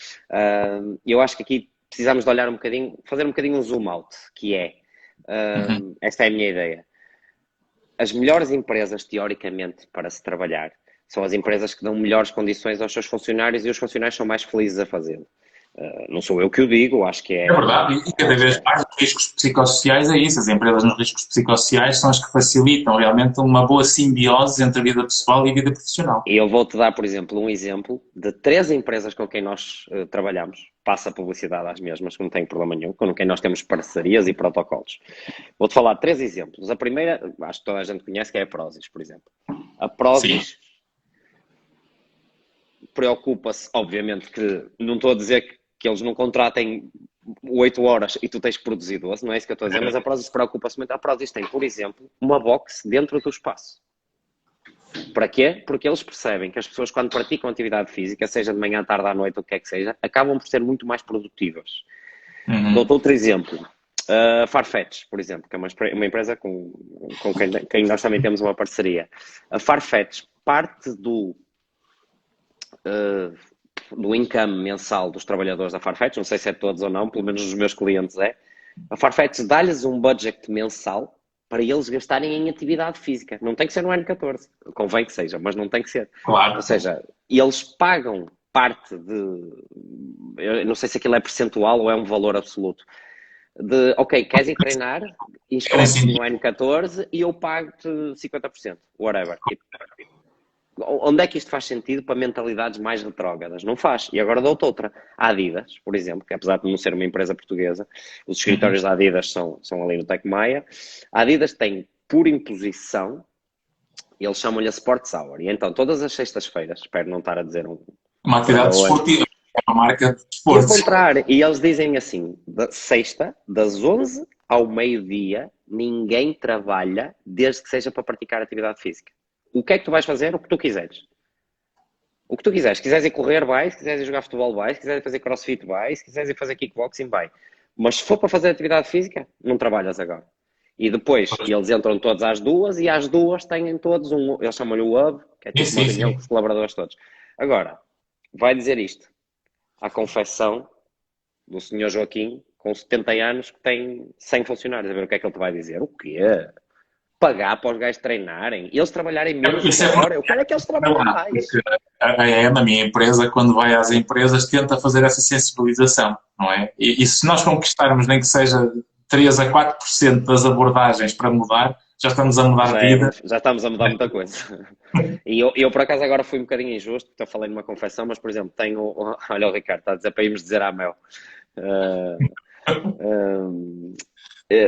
Eu acho que aqui precisamos de olhar um bocadinho, fazer um bocadinho um zoom out, que é, esta é a minha ideia. As melhores empresas, teoricamente, para se trabalhar, são as empresas que dão melhores condições aos seus funcionários e os funcionários são mais felizes a fazê-lo. Não sou eu que o digo, acho que é... É verdade, e cada vez mais os riscos psicossociais é isso. As empresas nos riscos psicossociais são as que facilitam realmente uma boa simbiose entre a vida pessoal e a vida profissional. E eu vou-te dar, por exemplo, um exemplo de 3 empresas com quem nós trabalhamos, passa a publicidade às mesmas, que não tem problema nenhum, com quem nós temos parcerias e protocolos. Vou-te falar de 3 exemplos. A primeira, acho que toda a gente conhece, que é a Prozis, por exemplo. A Prozis... Sim. Preocupa-se, obviamente que não estou a dizer que eles não contratem 8 horas e tu tens que produzir 12, não é isso que eu estou a dizer, mas a Prozis preocupa-se muito. A Prozis tem, por exemplo, uma box dentro do espaço. Para quê? Porque eles percebem que as pessoas, quando praticam atividade física, seja de manhã, tarde, à noite, ou o que é que seja, acabam por ser muito mais produtivas. Dou-te outro exemplo. Farfetch, por exemplo, que é uma empresa com quem nós também temos uma parceria. A Farfetch, parte do income mensal dos trabalhadores da Farfetch, não sei se é todos ou não, pelo menos os meus clientes é, a Farfetch dá-lhes um budget mensal para eles gastarem em atividade física. Não tem que ser no ano 14, convém que seja, mas não tem que ser. Claro. Ou seja, eles pagam parte de, eu não sei se aquilo é percentual ou é um valor absoluto, de, ok, queres ir treinar, inscreve-te no N14 e eu pago-te 50%, whatever. Onde é que isto faz sentido para mentalidades mais retrógradas? Não faz. E agora dou-te outra. A Adidas, por exemplo, que apesar de não ser uma empresa portuguesa, os escritórios da Adidas são ali no Tec Maia. A Adidas tem, por imposição, eles chamam-lhe a Sports Hour. E então, todas as sextas-feiras, espero não estar a dizer uma atividade desportiva, uma marca de desporto. Ao contrário, e eles dizem assim, sexta, das 11 ao meio-dia, ninguém trabalha desde que seja para praticar atividade física. O que é que tu vais fazer? O que tu quiseres. O que tu quiseres. Se quiseres ir correr, vai. Se quiseres ir jogar futebol, vai. Se quiseres ir fazer crossfit, vai. Se quiseres ir fazer kickboxing, vai. Mas se for para fazer atividade física, não trabalhas agora. E depois, eles entram todos às 2 e às 2 têm todos eles chamam-lhe o hub, que é tipo uma reunião com os colaboradores todos. Agora, vai dizer isto à confecção do senhor Joaquim, com 70 anos, que tem 100 funcionários. A ver o que é que ele te vai dizer. O quê? Pagar para os gajos treinarem, eles trabalharem menos uma hora, eu quero é que eles trabalhem mais. A minha empresa, quando vai às empresas, tenta fazer essa sensibilização, não é? E se nós conquistarmos nem que seja 3 a 4% das abordagens para mudar, já estamos a mudar a vida. Já estamos a mudar muita coisa. E eu, por acaso, agora fui um bocadinho injusto, porque eu falei numa confecção, mas, por exemplo, tenho... Olha o Ricardo, está a dizer para irmos dizer à Mel.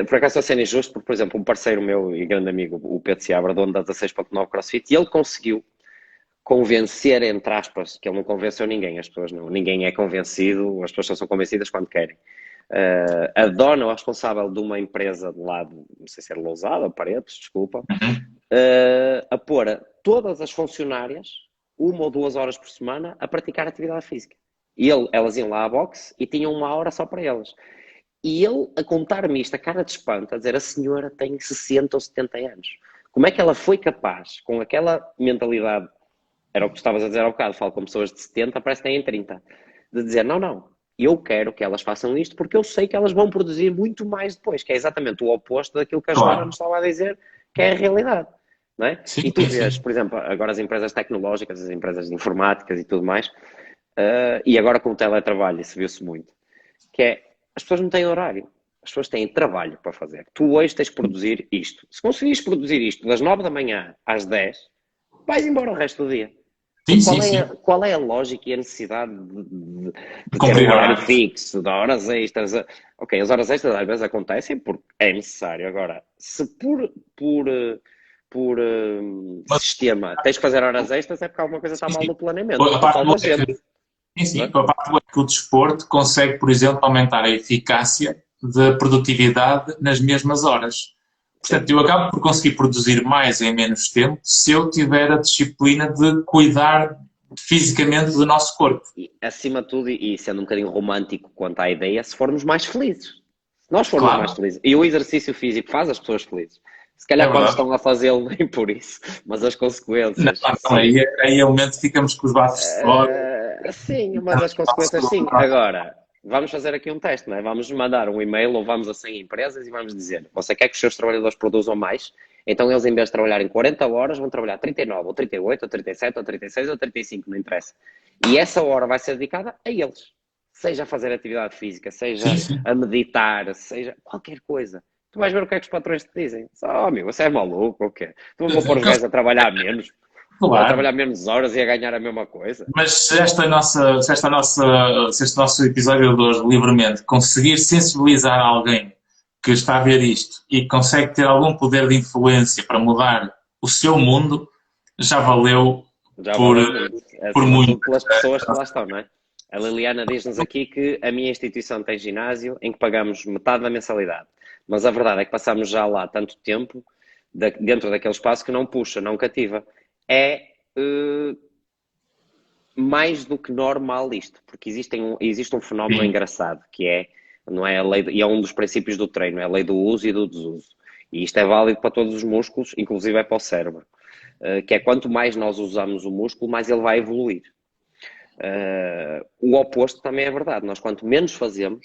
Por acaso estou sendo injusto, porque, por exemplo, um parceiro meu e grande amigo, o Pedro Seabra, dono da 16.9 CrossFit, e ele conseguiu convencer, entre aspas, que ele não convenceu ninguém, as pessoas não, ninguém é convencido, as pessoas só são convencidas quando querem. A dona, ou a responsável de uma empresa de lá, não sei se era Lousada ou Paredes, desculpa, a pôr todas as funcionárias, 1 ou 2 horas por semana, a praticar atividade física. E elas iam lá à boxe e tinham 1 hora só para elas. E ele, a contar-me isto, a cara de espanto, a dizer, a senhora tem 60 ou 70 anos. Como é que ela foi capaz, com aquela mentalidade, era o que tu estavas a dizer há bocado, falo com pessoas de 70, parece que têm 30, de dizer, não, eu quero que elas façam isto porque eu sei que elas vão produzir muito mais depois, que é exatamente o oposto daquilo que a Joana nos estava a dizer, que é a realidade. Não é? Sim, e tu vês, por exemplo, agora as empresas tecnológicas, as empresas informáticas e tudo mais, e agora com o teletrabalho, isso viu-se muito, que é, as pessoas não têm horário, as pessoas têm trabalho para fazer. Tu hoje tens que produzir isto. Se conseguires produzir isto das 9 da manhã às 10, vais embora o resto do dia. Qual é a lógica e a necessidade de ter um horário fixo, de horas extras? Ok, as horas extras às vezes acontecem porque é necessário. Agora, se por sistema tens que fazer horas extras, é porque alguma coisa está mal no planeamento. Sim, a parte é que o desporto consegue, por exemplo, aumentar a eficácia da produtividade nas mesmas horas. Portanto, eu acabo por conseguir produzir mais em menos tempo se eu tiver a disciplina de cuidar fisicamente do nosso corpo. E, acima de tudo, e sendo um bocadinho romântico quanto à ideia, se formos mais felizes. Se nós formos mais felizes. E o exercício físico faz as pessoas felizes. Se calhar quando estão a fazê-lo, nem por isso. Mas as consequências... Não, aí realmente ficamos com os braços de fora. Sim, mas as consequências sim. Agora, vamos fazer aqui um teste, não é? Vamos mandar um e-mail ou vamos a 100 empresas e vamos dizer, você quer que os seus trabalhadores produzam mais? Então eles, em vez de trabalharem 40 horas, vão trabalhar 39, ou 38, ou 37, ou 36, ou 35, não interessa. E essa hora vai ser dedicada a eles. Seja a fazer atividade física, seja a meditar, seja qualquer coisa. Tu vais ver o que é que os patrões te dizem. Amigo, você é maluco ou quê? Tu vão pôr os gajos a trabalhar menos. Claro. A trabalhar menos horas e a ganhar a mesma coisa. Mas se este nosso episódio de hoje, livremente, conseguir sensibilizar alguém que está a ver isto e consegue ter algum poder de influência para mudar o seu mundo, já valeu por muito. Pelas pessoas que lá estão, não é? A Liliana diz-nos aqui que a minha instituição tem ginásio em que pagamos metade da mensalidade. Mas a verdade é que passamos já lá tanto tempo dentro daquele espaço que não puxa, não cativa. É mais do que normal isto, porque existe um fenómeno Sim. engraçado, que é, não é a lei, e é um dos princípios do treino, é a lei do uso e do desuso. E isto é válido para todos os músculos, inclusive é para o cérebro. Que é quanto mais nós usamos o músculo, mais ele vai evoluir. O oposto também é verdade. Nós, quanto menos fazemos,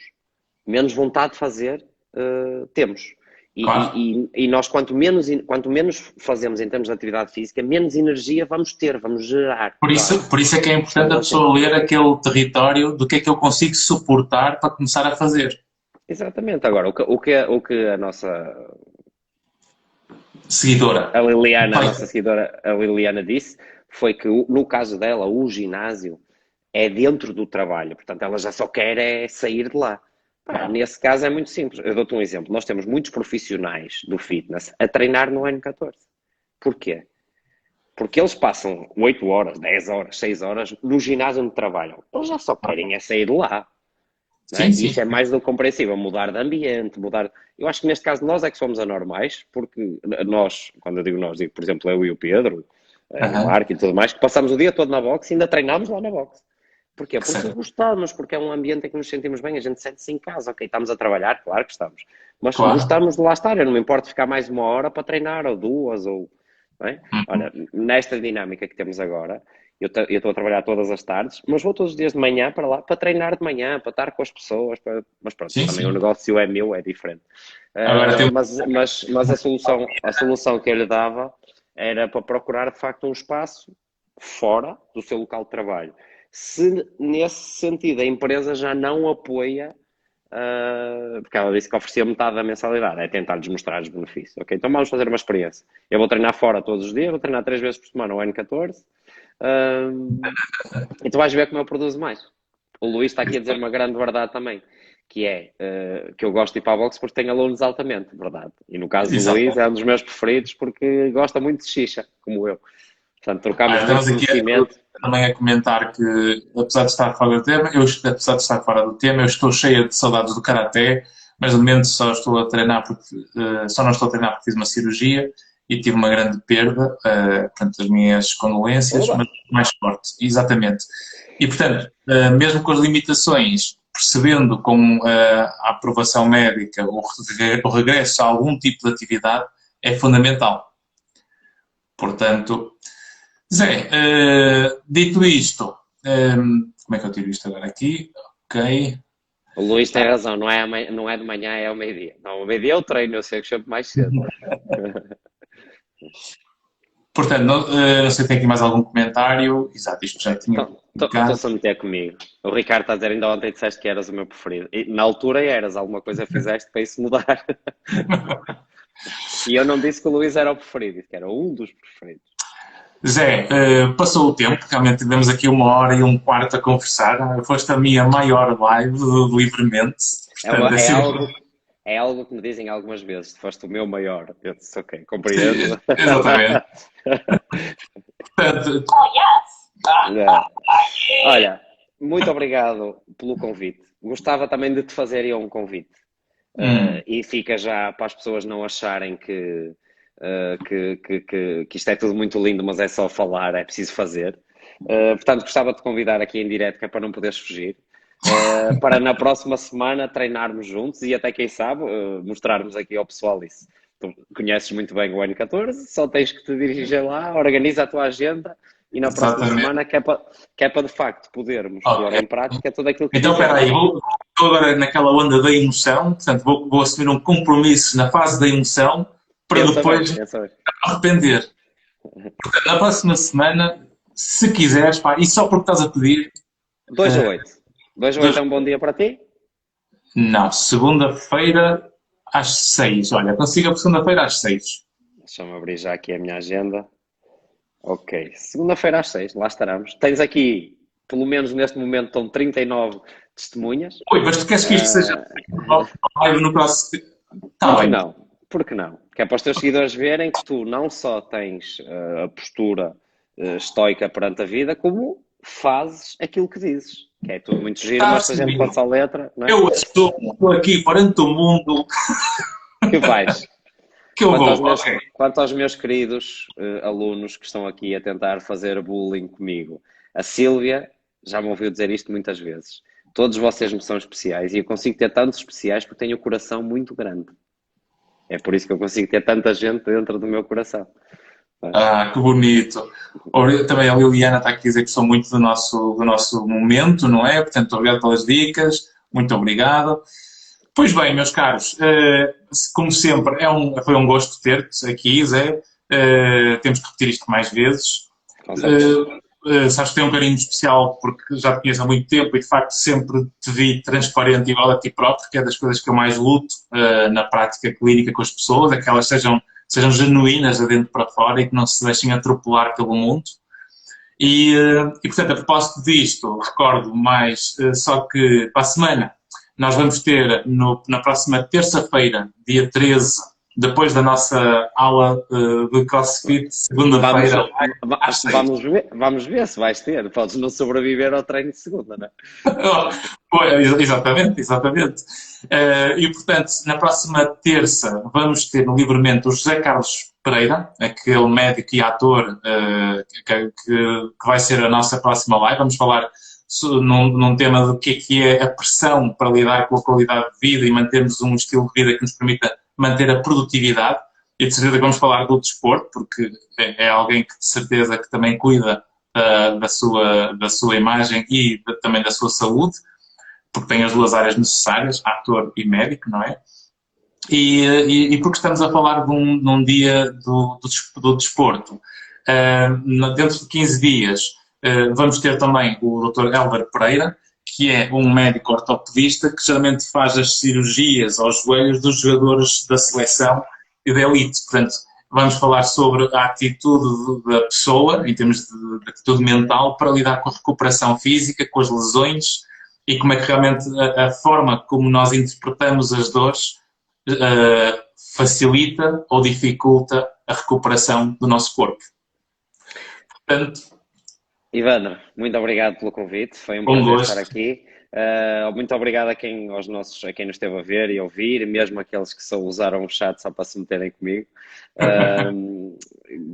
menos vontade de fazer temos. Claro. E nós, quanto menos fazemos em termos de atividade física, menos energia vamos ter, vamos gerar. Por isso é que é importante a pessoa ler aquele território do que é que eu consigo suportar para começar a fazer. Exatamente. Agora, o que a nossa seguidora, a nossa seguidora, a Liliana, disse foi que, no caso dela, o ginásio é dentro do trabalho. Portanto, ela já só quer sair de lá. Nesse caso é muito simples. Eu dou-te um exemplo. Nós temos muitos profissionais do fitness a treinar no N14. Porquê? Porque eles passam 8 horas, 10 horas, 6 horas no ginásio onde trabalham. Eles já só querem sair de lá. Sim. Isso é mais do que compreensível. Mudar de ambiente, mudar... Eu acho que neste caso nós é que somos anormais, porque nós, quando eu digo nós, digo, por exemplo, eu e o Pedro, o Marco e tudo mais, que passamos o dia todo na boxe e ainda treinámos lá na boxe. Porquê? Porque gostamos, porque é um ambiente em que nos sentimos bem, a gente sente-se em casa, ok, estamos a trabalhar, claro que estamos, mas gostamos de lá estar, eu não me importo ficar mais 1 hora para treinar, ou 2, ou... Bem? Olha, nesta dinâmica que temos agora, eu estou a trabalhar todas as tardes, mas vou todos os dias de manhã para lá, para treinar de manhã, para estar com as pessoas, mas pronto, também o negócio é meu, é diferente. Mas a solução que eu lhe dava era para procurar, de facto, um espaço fora do seu local de trabalho. Se, nesse sentido, a empresa já não apoia, porque ela disse que oferecia metade da mensalidade, é tentar-lhes mostrar os benefícios. Ok, então vamos fazer uma experiência. Eu vou treinar fora todos os dias, vou treinar 3 vezes por semana o N14, e tu vais ver como eu produzo mais. O Luís está aqui a dizer uma grande verdade também, que é que eu gosto de ir para a boxe porque tenho alunos altamente, verdade. E no caso do Luís é um dos meus preferidos porque gosta muito de xixa, como eu. Portanto, trocamos muito conhecimento. Também a comentar que, apesar de estar fora do tema, eu estou cheia de saudades do karaté, mas de momento só não estou a treinar porque fiz uma cirurgia e tive uma grande perda, portanto, as minhas condolências, mas mais forte, exatamente. E, portanto, mesmo com as limitações, percebendo com a aprovação médica o regresso a algum tipo de atividade é fundamental. Portanto, Zé, dito isto, como é que eu tiro isto agora aqui? Ok. O Luís tem razão, não é de manhã, é ao meio-dia. Não, ao meio-dia eu treino, eu sei que sempre mais cedo. Portanto, não sei se tem aqui mais algum comentário. Exato, isto já tinha. Estou-se a meter comigo. O Ricardo está a dizer, ainda ontem disseste que eras o meu preferido. E, na altura eras, alguma coisa fizeste para isso mudar. E eu não disse que o Luís era o preferido, disse que era um dos preferidos. Zé, passou o tempo, realmente tivemos aqui 1h15 a conversar. Foste a minha maior live livremente. Portanto, é algo que me dizem algumas vezes, se foste o meu maior. Eu disse, ok, compreendo. Exatamente. Portanto, olha, muito obrigado pelo convite. Gostava também de te fazer eu um convite. E fica já para as pessoas não acharem que isto é tudo muito lindo, mas é só falar, é preciso fazer. Portanto, gostava de te convidar aqui em direto, que é para não poderes fugir, para na próxima semana treinarmos juntos e até, quem sabe, mostrarmos aqui ao pessoal isso. Tu conheces muito bem o N14, só tens que te dirigir lá, organiza a tua agenda e na próxima semana que é para de facto podermos pôr em prática tudo aquilo que... Então, espera aí, estou agora naquela onda da emoção, portanto vou assumir um compromisso na fase da emoção para depois arrepender. Portanto, na próxima semana, se quiseres, pá, e só porque estás a pedir... 2 a 8. 2 a 8 é um bom dia para ti? Não, segunda-feira às 6. Olha, consigo a segunda-feira às 6. Deixa-me abrir já aqui a minha agenda. Ok, segunda-feira às 6, lá estaremos. Tens aqui, pelo menos neste momento, estão 39 testemunhas. Ui, mas tu queres que isto seja live no próximo... Por que não? Por que não? Que é para os teus seguidores verem que tu não só tens a postura estoica perante a vida, como fazes aquilo que dizes. Que é tudo muito giro, mas se a gente passa a letra, não é? Eu estou aqui perante o mundo. Que vais? Que eu vou, ok. Quanto aos meus queridos alunos que estão aqui a tentar fazer bullying comigo, a Sílvia já me ouviu dizer isto muitas vezes. Todos vocês me são especiais e eu consigo ter tantos especiais porque tenho o coração muito grande. É por isso que eu consigo ter tanta gente dentro do meu coração. Ah, que bonito. Também a Liliana está aqui a dizer que sou muito do nosso momento, não é? Portanto, obrigado pelas dicas. Muito obrigado. Pois bem, meus caros, como sempre, foi um gosto ter-te aqui, Zé. Temos que repetir isto mais vezes. Sabes que tenho um carinho especial porque já te conheço há muito tempo e, de facto, sempre te vi transparente igual a ti próprio, que é das coisas que eu mais luto na prática clínica com as pessoas, é que elas sejam genuínas de dentro para fora e que não se deixem atropelar pelo mundo. E portanto, a propósito disto, recordo mais, só que para a semana nós vamos ter, na próxima terça-feira, dia 13, depois da nossa aula de CrossFit, segunda-feira. Vamos ver se vais ter. Podes não sobreviver ao treino de segunda, não é? Exatamente. E, portanto, na próxima terça vamos ter no Livremente o José Carlos Pereira, aquele médico e ator que vai ser a nossa próxima live. Vamos falar num tema do que é a pressão para lidar com a qualidade de vida e mantermos um estilo de vida que nos permita manter a produtividade. E de certeza que vamos falar do desporto, porque é alguém que de certeza que também cuida da sua imagem e também da sua saúde, porque tem as duas áreas necessárias, ator e médico, não é? E porque estamos a falar de um dia do desporto. Dentro de 15 dias vamos ter também o Dr. Hélder Pereira, que é um médico ortopedista que geralmente faz as cirurgias aos joelhos dos jogadores da seleção e da elite. Portanto, vamos falar sobre a atitude da pessoa, em termos de atitude mental, para lidar com a recuperação física, com as lesões e como é que realmente a forma como nós interpretamos as dores facilita ou dificulta a recuperação do nosso corpo. Portanto, Ivandro, muito obrigado pelo convite, foi um prazer estar aqui. Muito obrigado a quem nos esteve a ver e ouvir, mesmo aqueles que só usaram o chat só para se meterem comigo.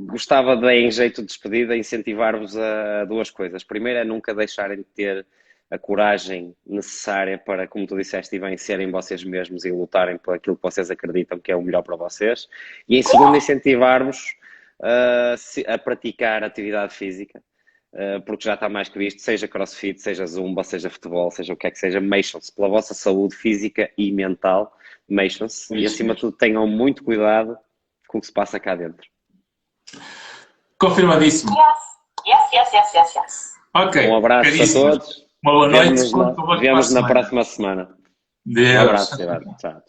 Gostava de, em jeito de despedida, incentivar-vos a duas coisas. Primeiro é nunca deixarem de ter a coragem necessária para, como tu disseste, e bem, serem vocês mesmos e lutarem por aquilo que vocês acreditam que é o melhor para vocês. E em segundo, incentivar-vos a praticar atividade física. Porque já está mais que visto, seja crossfit, seja zumba, seja futebol, seja o que é que seja, mexam-se pela vossa saúde física e mental, mexam-se e acima de tudo tenham muito cuidado com o que se passa cá dentro. Confirmadíssimo. Yes. Ok. Um abraço a todos. Uma boa noite. Vemo-nos na próxima semana. Deus. Um abraço, Ivandro. Tchau.